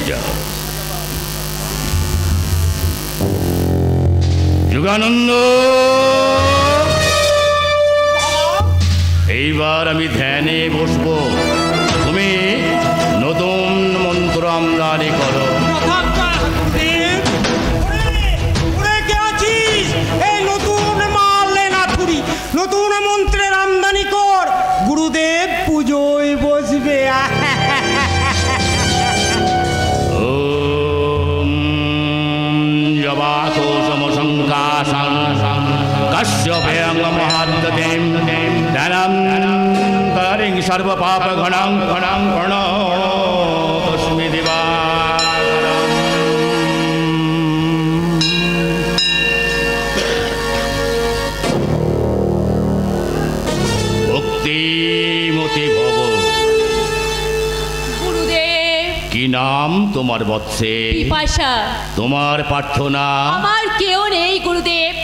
যুগানন্দ, এইবার আমি ধ্যানে বসবো, তুমি নতুন মন্ত্র আমদানি করো। কে আছিস? কাশ্যপেয়ং মহাদ্যতেম জ্ঞানং কারিং সর্বপাপ ঘনং ঘনং প্রণতস্মি দিবাকরম। ভক্তিমতি ভব। গুরুদেব, কি নাম তোমার বৎসে? পিপাসা। তোমার প্রার্থনা? আমার কেউ নেই গুরুদেব,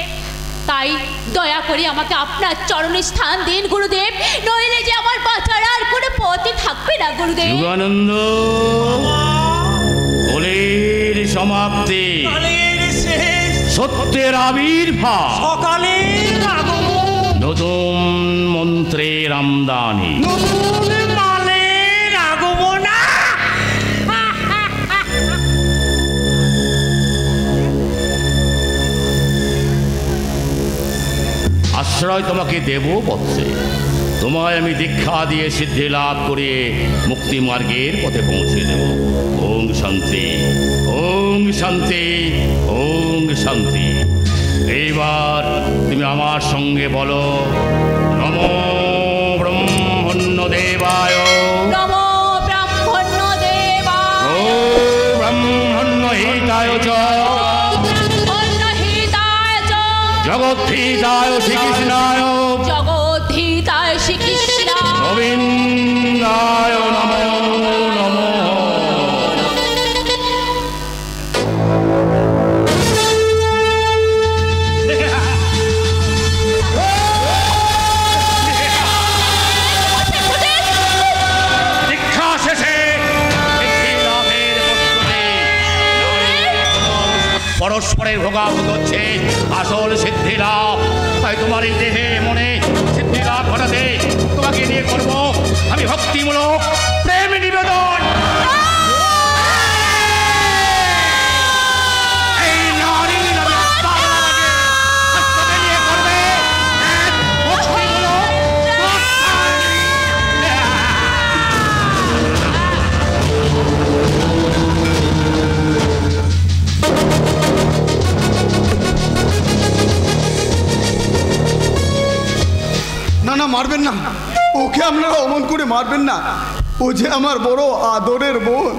তাই দয়া করে আমাকে আপনার চরণে স্থান দিন গুরুদেব, নইলে যে আমার বাঁচার আর কোনো পথই থাকবে না গুরুদেব। যুগানন্দ, কলির সমাপ্তি, সত্যের আবির্ভাব, সকালের আগমন, নতুন মন্ত্রের আমদানি, নতুন মালের আগমন। আশ্রয় তোমাকে দেব বৎসে। তোমায় আমি দীক্ষা দিয়ে সিদ্ধি লাভ করিয়ে মুক্তি মার্গের পথে পৌঁছে দেব। ওং শান্তি, ওং শান্তি, ওং শান্তি। এইবার তুমি আমার সঙ্গে বলো, নমো ব্রহ্মণ্য দেবায়, নমো ব্রাহ্মণ্য দেবায়, ও ব্রহ্মণ্য হিতায় চ, ব্রাহ্মণ্য হিতায় চ, জগদ্ধিতায় শ্রীকৃষ্ণায়, জগদ্ধিতায় শ্রীকৃষ্ণ, গোবিন্দায় নমো নমো। দীক্ষা শেষে সিদ্ধি লাভের প্রস্তুতি। পরস্পরের ভোগাভোগ হচ্ছে আসল সিদ্ধি লাভ। তাই তোমার এই দেহে মনে সিদ্ধি লাভ ঘটাতে তোমাকে নিয়ে করব আমি ভক্তিমূলক প্রেম নিবেদন। এই নারী নামে পাগলাকে আজকে নিয়ে করবে এক ভক্তিমূলক না না, মারবেন না, ওকে আপনারা অমন করে মারবেন না। ও যে আমার বড় আদরের বোন,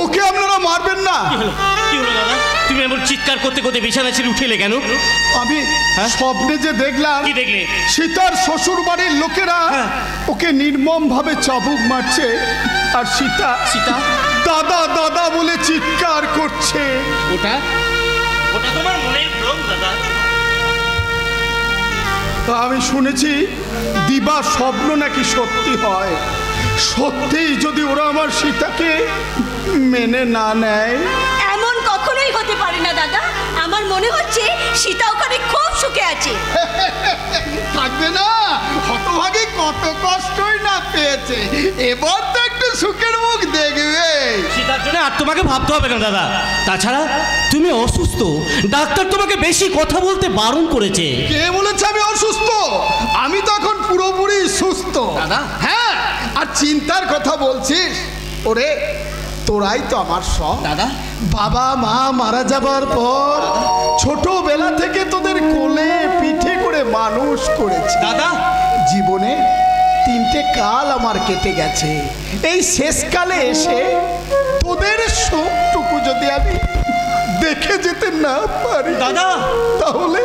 ওকে আপনারা মারবেন না। কি হলো দাদা? তুমি এমন চিৎকার করতে করতে বিছানা ছেড়ে উঠেলে কেন? আমি স্বপ্নে যে দেখলাম, কি দেখলে? সীতার শ্বশুর বাড়ির লোকেরা ওকে নির্মম ভাবে চাবুক মারছে, আর সীতা সীতা দাদা দাদা বলে চিৎকার করছে। ওটা ওটা তোমার মনের ভ্রম দাদা। আমি শুনেছি দিবা স্বপ্ন নাকি সত্যি হয়। সত্যিই যদি ওরা আমার সীতাকে মেনে না নেয়, এমন কখনোই হতে পারে না দাদা। আমার মনে হচ্ছে সীতা ওখানে খুব সুখে আছে। থাকবে না? হতভাগে কত কষ্টই না পেয়েছে, এবার তো একটু সুখের মুখ দেখবে। সেটার জন্য আর তোমাকে ভাবতে হবে না দাদা। তাছাড়া তুমি অসুস্থ, ডাক্তার তোমাকে বেশি কথা বলতে বারণ করেছে। কে বলেছে আমি অসুস্থ? আমি তো এখন পুরোপুরি সুস্থ দাদা। হ্যাঁ, আর চিন্তার কথা বলছিস? ওরে, তোরাই তো আমার সব দাদা। বাবা মা মারা যাবার পর ছোটবেলা থেকে তোদের কোলে পিঠে করে মানুষ করেছে দাদা। জীবনে 3টে কাল আমার কেটে গেছে। এই শেষকালে এসে তোদের সবটুকু যদি আমি দেখে যেতে না পারি দাদা, তাহলে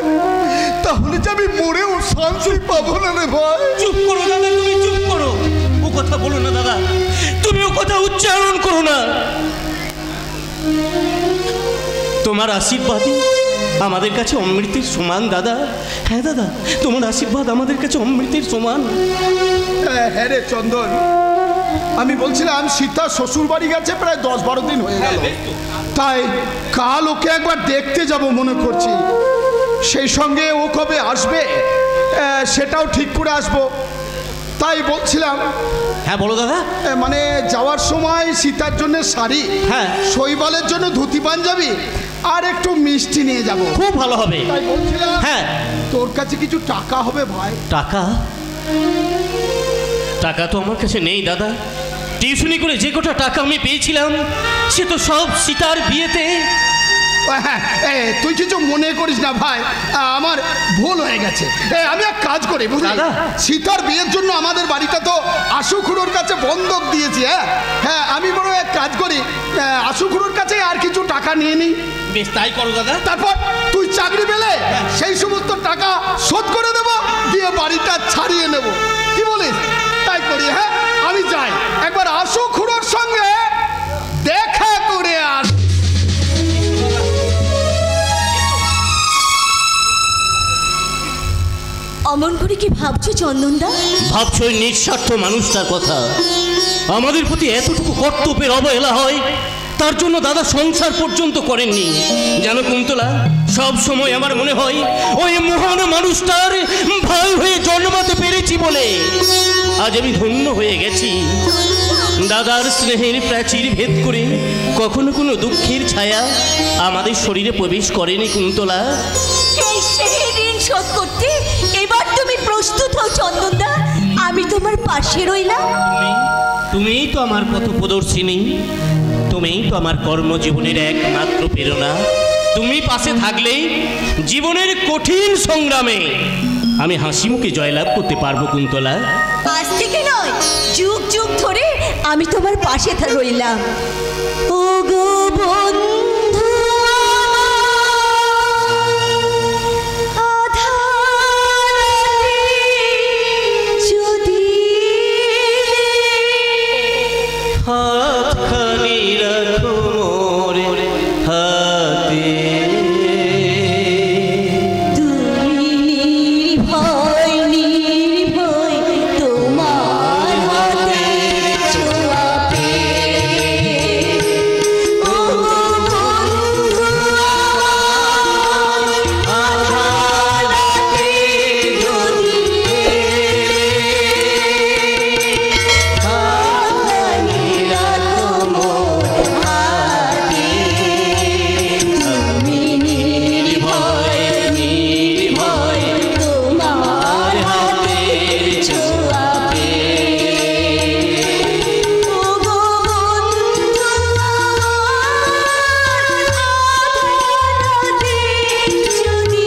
তাহলে যে আমি মরেও শান্তি পাবো না রে ভাই। চুপ করো দাদা, তুমি চুপ করো। ও কথা বলো না দাদা, তুমি ও কথা উচ্চারণ করো না। তোমার আশীর্বাদই আমাদের কাছে অমৃতের সমান দাদা। হ্যাঁ দাদা, তোমার আশীর্বাদ আমাদের কাছে অমৃতের সমান। হ্যাঁ রে চন্দন, আমি বলছিলাম সীতা শ্বশুর বাড়ি গেছে প্রায় 10-12 দিন হয়ে গেল। তাই কাল ওকে একবার দেখতে যাব মনে করছি। সেই সঙ্গে ও কবে আসবে সেটাও ঠিক করে আসবো। তাই বলছিলাম, হ্যাঁ বলো দাদা। মানে যাওয়ার সময় সীতার জন্য শাড়ি, হ্যাঁ, শৈবালের জন্য ধুতি পাঞ্জাবি আর একটু মিষ্টি নিয়ে যাব। খুব ভালো হবে। তাই বলছিলাম, হ্যাঁ, তোর কাছে কিছু টাকা হবে ভাই? টাকা? টাকা তো আমার কাছে নেই দাদা। টিউশনি করে যে কটা টাকা আমি পেয়েছিলাম সে তো সব সীতার বিয়েতে। হ্যাঁ তুই কিছু মনে করিস না ভাই, আমার ভুল হয়ে গেছে। আমি এক কাজ করি বুঝলি, সীতার বিয়ের জন্য আমাদের বাড়িটা তো আশুখুড়োর কাছে বন্ধক দিয়েছি। হ্যাঁ আমি বড় এক কাজ করি, আশুখুড়োর কাছে আর কিছু টাকা নিয়ে নিই। বেশ তাই করো দাদা। তারপর তুই চাকরি পেলে সেই সমস্ত টাকা শোধ করে দেবো, দিয়ে বাড়িটা ছাড়িয়ে নেব। কি বলিস? তাই করি। হ্যাঁ আমি যাই, একবার আশুখুড়োর সঙ্গে দেখা করে আস। অমন করে কি ভাবছো চন্দনদা? ভাবছো ওই নিঃস্বার্থ মানুষটার কথা? আমাদের প্রতি এতটুকু কর্তব্যের অবহেলা হয়, তার জন্য দাদা সংসার পর্যন্ত করেননি। জানো কুন্তলা, সব সময় আমার মনে হয় ওই মহান মানুষটার ভাই হয়ে জন্মাতে পেরেছি বলে আজ আমি ধন্য হয়ে গেছি। দাদার স্নেহের প্রাচীর ভেদ করে কখনো কোনো দুঃখের ছায়া আমাদের শরীরে প্রবেশ করেনি কুন্তলা। সেই ঋণ শোধ করতে এবার তুমি প্রস্তুত হও চন্দনদা, আমি তোমার পাশে রইলাম। তুমিই তো আমার পথ প্রদর্শিনী, তুমিই তো আমার কর্মজীবনের একমাত্র প্রেরণা। তুমি পাশে থাকলেই জীবনের কঠিন সংগ্রামে আমি হাসি মুখে জয়লাভ করতে পারবো কুন্তলা। আজ থেকে নয়, যুগ যুগ ধরে আমি তোমার পাশে রইলাম। ও গো বন্ধু হাতখানি রাখো মোর হাতে, তুমি নির্ভয় নির্ভয় তোমার হাতে ছোঁয়া পেয়ে, ও বন্ধু আধার রাতে যদি হাতখানি রাখো মোর হাতে, তুমি নির্ভয় নির্ভয় তোমার হাতের ছোঁয়া পেয়ে, ও গো বন্ধু আধার রাতে যদি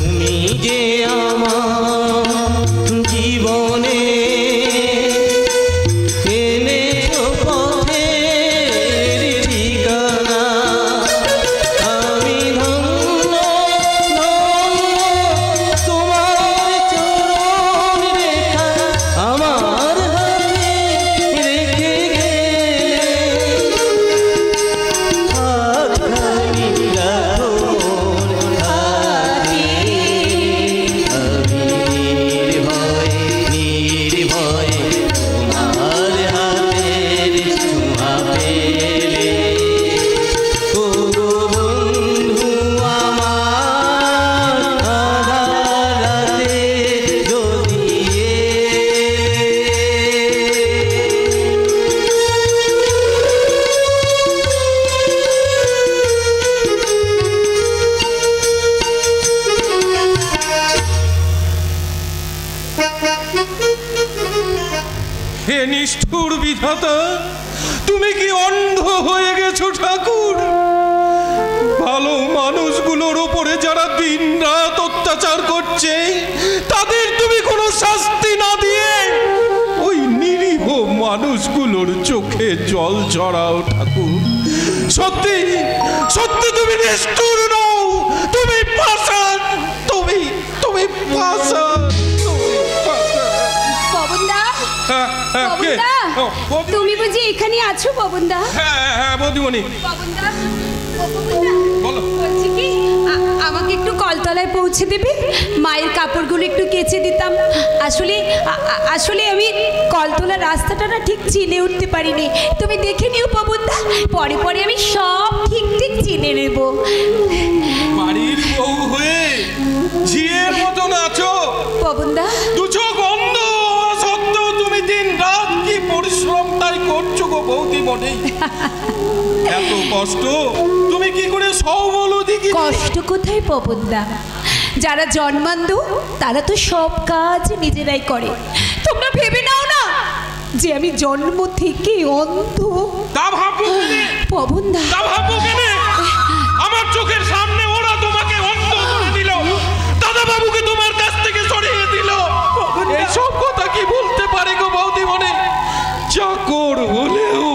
তুমি যে আমার জীবনে এনেছো পথের ঠিকানা, আমি ধন্য ধন্য তোমার চরণ রেখা আমার হাতে রেখে গেলে, হাতখানি রাখো মোর হাতে, আমি নির্ভয় নির্ভয় তোমার হাতের ছোঁয়া পেলে, ও গো বন্ধু আমার আধার রাতে যদি হে নিষ্ঠুর বিধাতা, তুমি কি অন্ধ হয়ে গেছো ঠাকুর? ভালো মানুষগুলোর উপরে যারা দিন রাত অত্যাচার করছে তাদের তুমি কোনো শাস্তি না দিয়ে ওই নিরীহ মানুষগুলোর চোখে জল ঝরাও ঠাকুর। সত্যি সত্যি তুমি নিষ্ঠুর নও, তুমি পাষাণ, তুমি তুমি পাষাণ, তুমি পাষাণ। পবনদা, কে? পবনদা, ও, বৌদি- তুমি বুঝি এখানে আছো পবনদা? হ্যাঁ বৌদিমণি পবনদা, ও পবনদা, বলো। বলছি কি আমাকে একটু কলতলায় পৌঁছে দেবে? মায়ের কাপড়গুলো একটু কেচে দিতাম। আসলে আমি কলতলার রাস্তাটা না ঠিক চিনে উঠতে পারিনি। তুমি দেখে নিও পবনদা, পরে পরে আমি সব ঠিক ঠিক চিনে নেব। বাড়ির বউ হয়ে ঝিয়ের মতন আছো পবনদা, দুচোখ অন্ধ সত্ত্বেও তুমি দিন রাত কি পরিশ্রমটাই করছো গো বৌদি। বৌদিমণি এত কষ্ট তুমি কি করে সব বলো দেখি? কষ্ট কোথায় পবনদা? যারা জন্মান্ধ তারা তো সব কাজ নিজেরাই করে। তোমরা ভেবে নাও না যে আমি জন্ম থেকে অন্ধ। তা ভাববো কেনে? পবনদা, তা ভাববো কেনে? আমার চোখের সামনে ওরা তোমাকে অন্ধ করে দিল, দাদা বাবুকে তোমার কাছ থেকে সরিয়ে দিল। এই সব কথা কি বলতে পারে গো বৌদিমণি? চাকর হলেও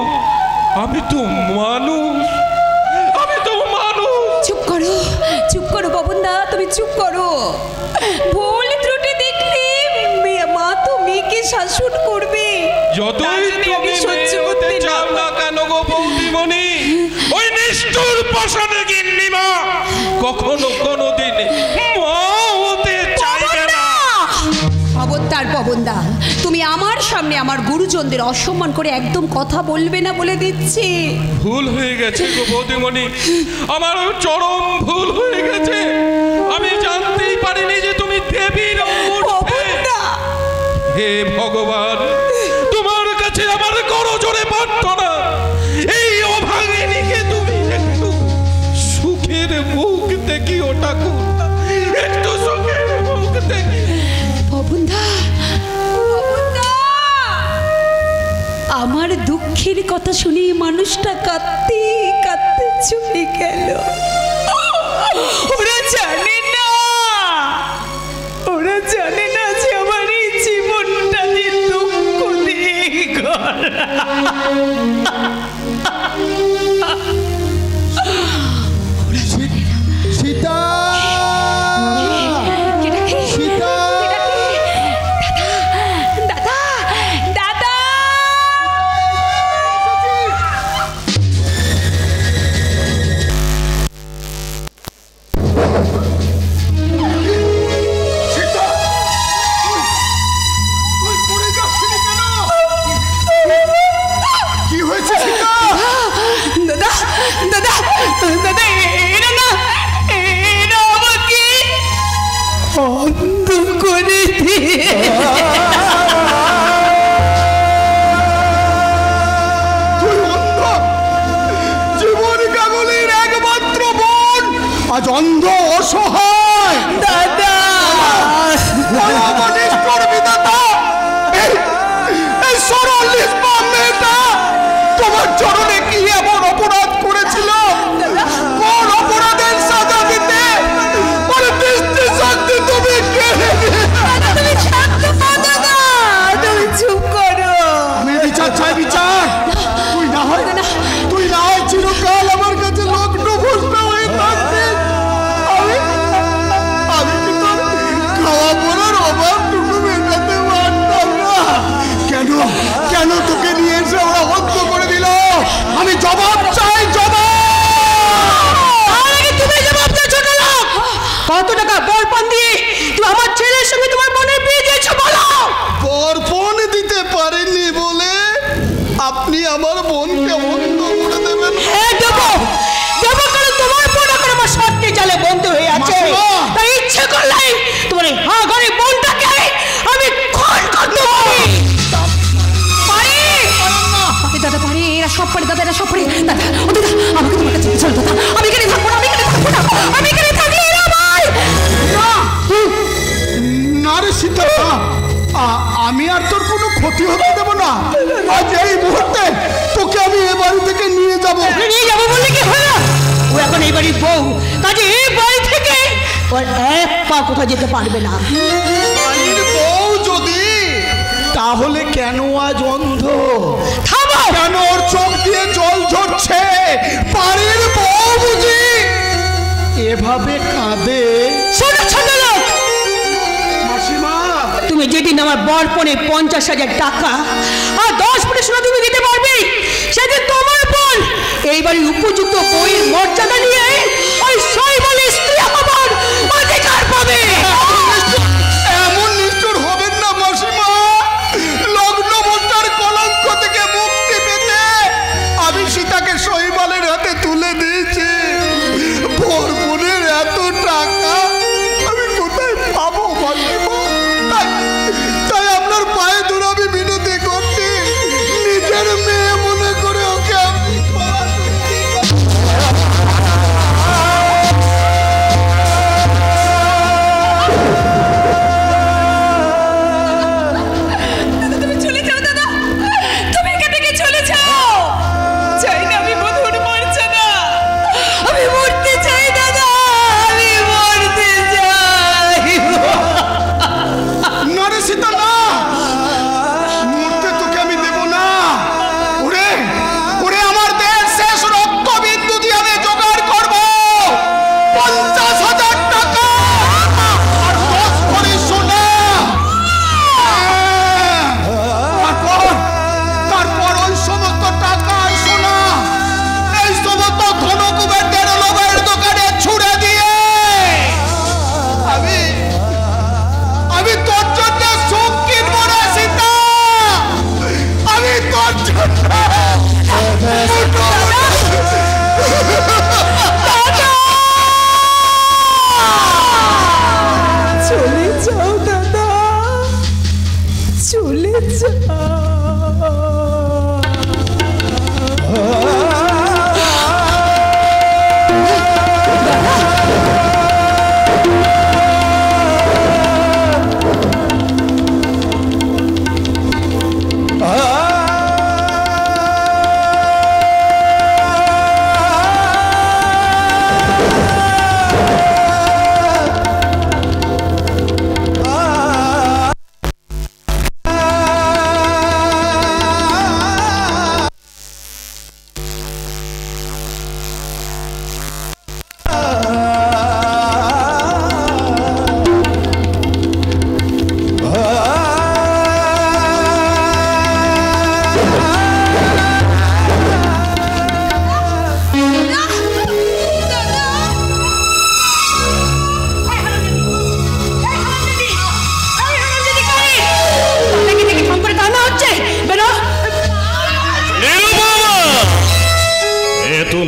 আমি তো মানুষ, আমি তো মানুষ। চুপ করো, চুপ করো পবনদা, তুমি চুপ করো। ভুল ত্রুটি দেখলে মা তো মেয়েকে শাসন করবে। যতই তুমি সহ্য করতে মেনে চাও না কেন গো বৌদিমণি, ওই নিষ্ঠুর পাষাণে গিন্নিমা কখনো কোনোদিন মা হতে চাইবে না। খবরদার পবনদা, তুমি আমার সামনে আমার গুরুজনদের অসম্মান করে একদম কথা বলবে না বলে দিচ্ছি। ভুল হয়ে গেছে গো বৌদিমণি, আমার চরম ভুল হয়ে গেছে। আমি জানতেই পারিনি যে তুমি দেবীর মূর্তি। হে ভগবান, তোমার কাছে আমার করজোড়ে প্রার্থনা, এই অভাগিনীকে তুমি একটু সুখের মুখ দেখিও ঠাকুর, একটু সুখের মুখ দেখি। পবনদা, পবনদা, আমার দুঃখের কথা শুনে মানুষটা কাঁদতে কাঁদতে চলে গেল। ওরা জানে না, ওরা জানে না যে আমার এই জীবনটা দিয়ে দুঃখ দিয়ে গড়া। সীতা, সীতা, দাদা, দাদা, সীতা, তুই পড়ে যাচ্ছিলি কেন? কি হয়েছে সীতা? দাদা, দাদা, দাদা, এরা না, এরা আমাকে অন্ধ করে দিয়ে তুই অন্ধ? জীবন কাগলের একমাত্র বোন আজ অন্ধ অসহায়। দাদা, নিষ্ঠুর বিধাতা, এই সরল নিষ্পাপ মেয়েটা তোমার চরণে কি এমন অপরাধ করেছিল? কোন অপরাধের সাজা দিতে ওর দৃষ্টি শক্তি তুমি কেড়ে নিলে? তুমি শান্ত হও দাদা, তুমি চুপ করো। আমি বিচার চাই, বিচার। তুই না হয় চিরকাল আমার কাছে লগ্ন ভ্রষ্ট হয়ে থাকতিস। আমি কি তোর খাওয়া পড়ার অভাবটুকু মেটাতে পারতাম না? কেন কেন তোকে নিয়ে এসে ওরা হত্যা করে দিল? আমি জবাব চাই, জবাব। তুমি জবাব দাও ছোট লোক। কত টাকা বরপণ দিয়ে তুই আমার ছেলের সঙ্গে তোমার বোনের বিয়ে দিয়েছো বলো? বরপণ দিতে পারেননি বলে আপনি আমার বোনকে অন্ধ করে দেবেন? হ্যাঁ দেবো, দেবো, কারণ তোমার বোন এখন আমার সত্যি জালে বন্ধ হয়ে আছে। মাসিমা! তাই ইচ্ছে করলেই তোমার এই ঘরে বোনটাকে আমি খুন করতে পারি। পারি? পারি দাদা, পারি। এরা সব পারে দাদা, এরা সব পারে দাদা। ও দাদা, আমাকে তোমার কাছে চলো দাদা। আমি এখানে থাকবো না, আমি এখানে থাকবো না, আমি এখানে থাকলে এরা আমায় না রে সীতা, আমি আর তোর কোনো ক্ষতি হতে দেব না। আজ এই মুহূর্তে তোকে আমি এ বাড়ি থেকে নিয়ে যাব। নিয়ে যাবো বলে কি হলো? ও এখন এই বাড়ির বউ, কাজে এই বাড়ি থেকে ওর এক পা কোথাও যেতে পারবে না। বাড়ির বউ যদি, তাহলে কেন আজ অন্ধ? থামো! কেন ওর চোখ দিয়ে জল ঝরছে? বাড়ির বউ বুঝি এভাবে কাঁদে? শোনো ছোট লোক, মাসিমা, তুমি যেদিন আমার বরপণে 50,000 টাকা আর 10 ফুটে সোনা তুমি দিতে পারবে, সেদিন তোমার বোন এই বাড়ির উপযুক্ত বইয়ের মর্যাদা নিয়ে ওই শৈবালের স্ত্রী হবার অধিকার পাবে। এমন নিষ্ঠুর হবেন না মাসিমা। লগ্নভূতার কলঙ্ক থেকে মুক্তি পেতে আমি সীতাকে শৈবালের হাতে তুলে দিয়েছি। বরপণের এত টাকা আমি কোথায় পাবো মাসিমা? তাই আপনার পায়ে ধরে আমি বিনতি করছি, নিজের মেয়ে মনে করে ওকে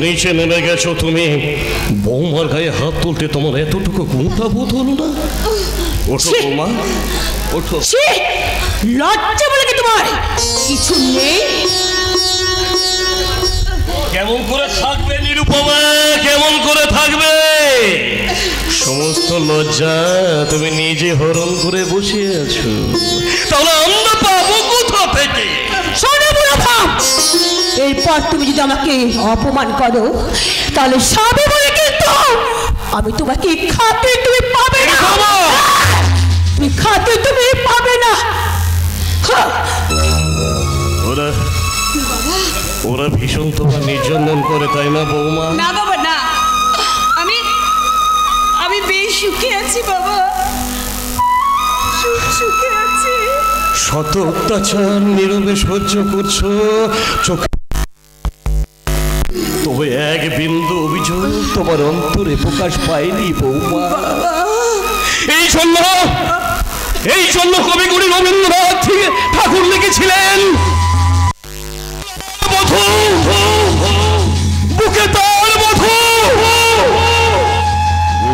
নিচে নেমে গেছো তুমি, বৌমার গায়ে হাত তুলতে তোমার এতটুকু গুণটা বোধ হলো না? ওঠো বৌমা, ওঠো। লজ্জা বলে কি তোমার কিছু নেই? কেমন করে থাকবে নিরুপমা, কেমন করে থাকবে? সমস্ত লজ্জা তুমি নিজে হরণ করে বসে আছো, তাহলে আমরা পাবো কোথা থেকে? শোনো বুড়া, এরপর তুমি যদি আমাকে অপমান করো তাহলে সবে বলে কিন্তু আমি তোমাকে খাতে তুমি পাবে না, তুমি খাতে তুমি পাবে না। ওরা ওরা ভীষণ তোমার নির্যাতন করে, তাই না বৌমা? না বাবা না, আমি বেশ সুখে আছি বাবা, সুখে আছি। শত অত্যাচার নীরবে সহ্য করছো, চোখ তবে এক বিন্দু অভিযোগ তোমার অন্তরে প্রকাশ পায়নি বৌমা। এই জন্য কবিগুরু রবীন্দ্রনাথ ঠাকুর লিখেছিলেন, বুকে তার বধূ,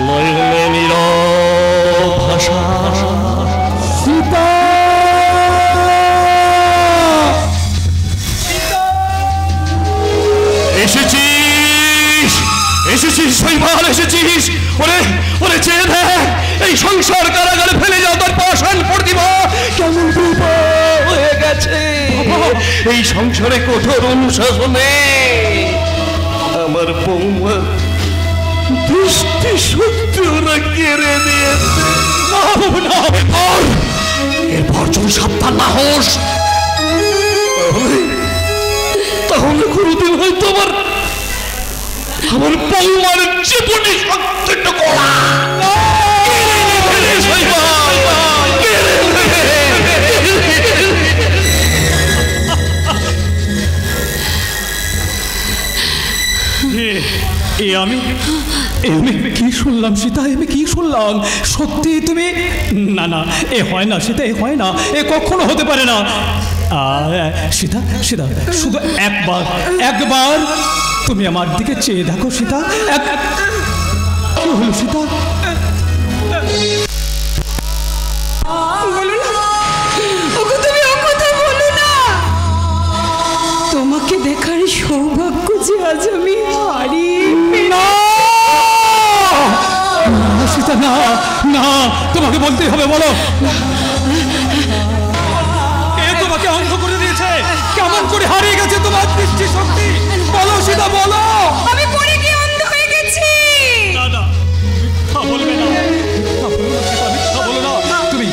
নয়নে নীরব ভাষা। এসেছিস শৈবাল, এসেছিস। ওরে ওরে চেয়ে দেখ, এই সংসার কারাগারে ফেলে যাও তার পাষাণ প্রতিভা কেমন রূপা হয়ে গেছে। এই সংসারে কঠোর অনুশাসনে আমার বৌমা দৃষ্টি সত্যি ওরা কেড়ে নিয়েছে। এরপর যদি সাবধান না হোস তাহলে কোনোদিন হয়তো আমার বৌমার জীবনী সত্যিটা করা আমি কি শুনলাম সীতা, আমি কি শুনলাম? সত্যি তুমি? না না, এ হয় না সীতা, এ হয় না, এ কখনো হতে পারে না। সীতা সীতা, শুধু একবার তুমি আমার দিকে চেয়ে দেখো সীতা। কি হলো সীতা? তোমাকে দেখার সৌভাগ্য যে আজ আমি হারিয়ে। সীতা না না, তোমাকে বলতেই হবে, বলো এ তোমাকে অন্ধ করে দিয়েছে, কেমন করে হারিয়ে গেছে তোমার দৃষ্টি শক্তি? বলো সীতা, বলো। আমি পড়ে গিয়ে অন্ধ হয়ে গেছি। না না, বলবে না, বলো না। তুমি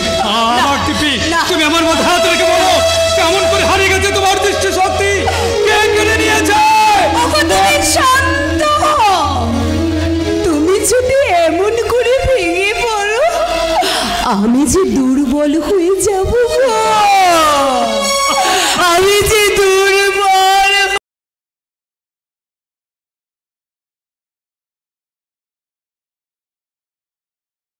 আমার দিব্যি, তুমি আমার মধ্যে হাত রেখে বলো, কেমন করে হারিয়ে গেছে তোমার দৃষ্টি শক্তি? কে কেড়ে নিয়েছে? তুমি শান্ত, তুমি যদি এমন করে ভেঙে পড়ো আমি যে দুর্বল হয়ে যাব, আমি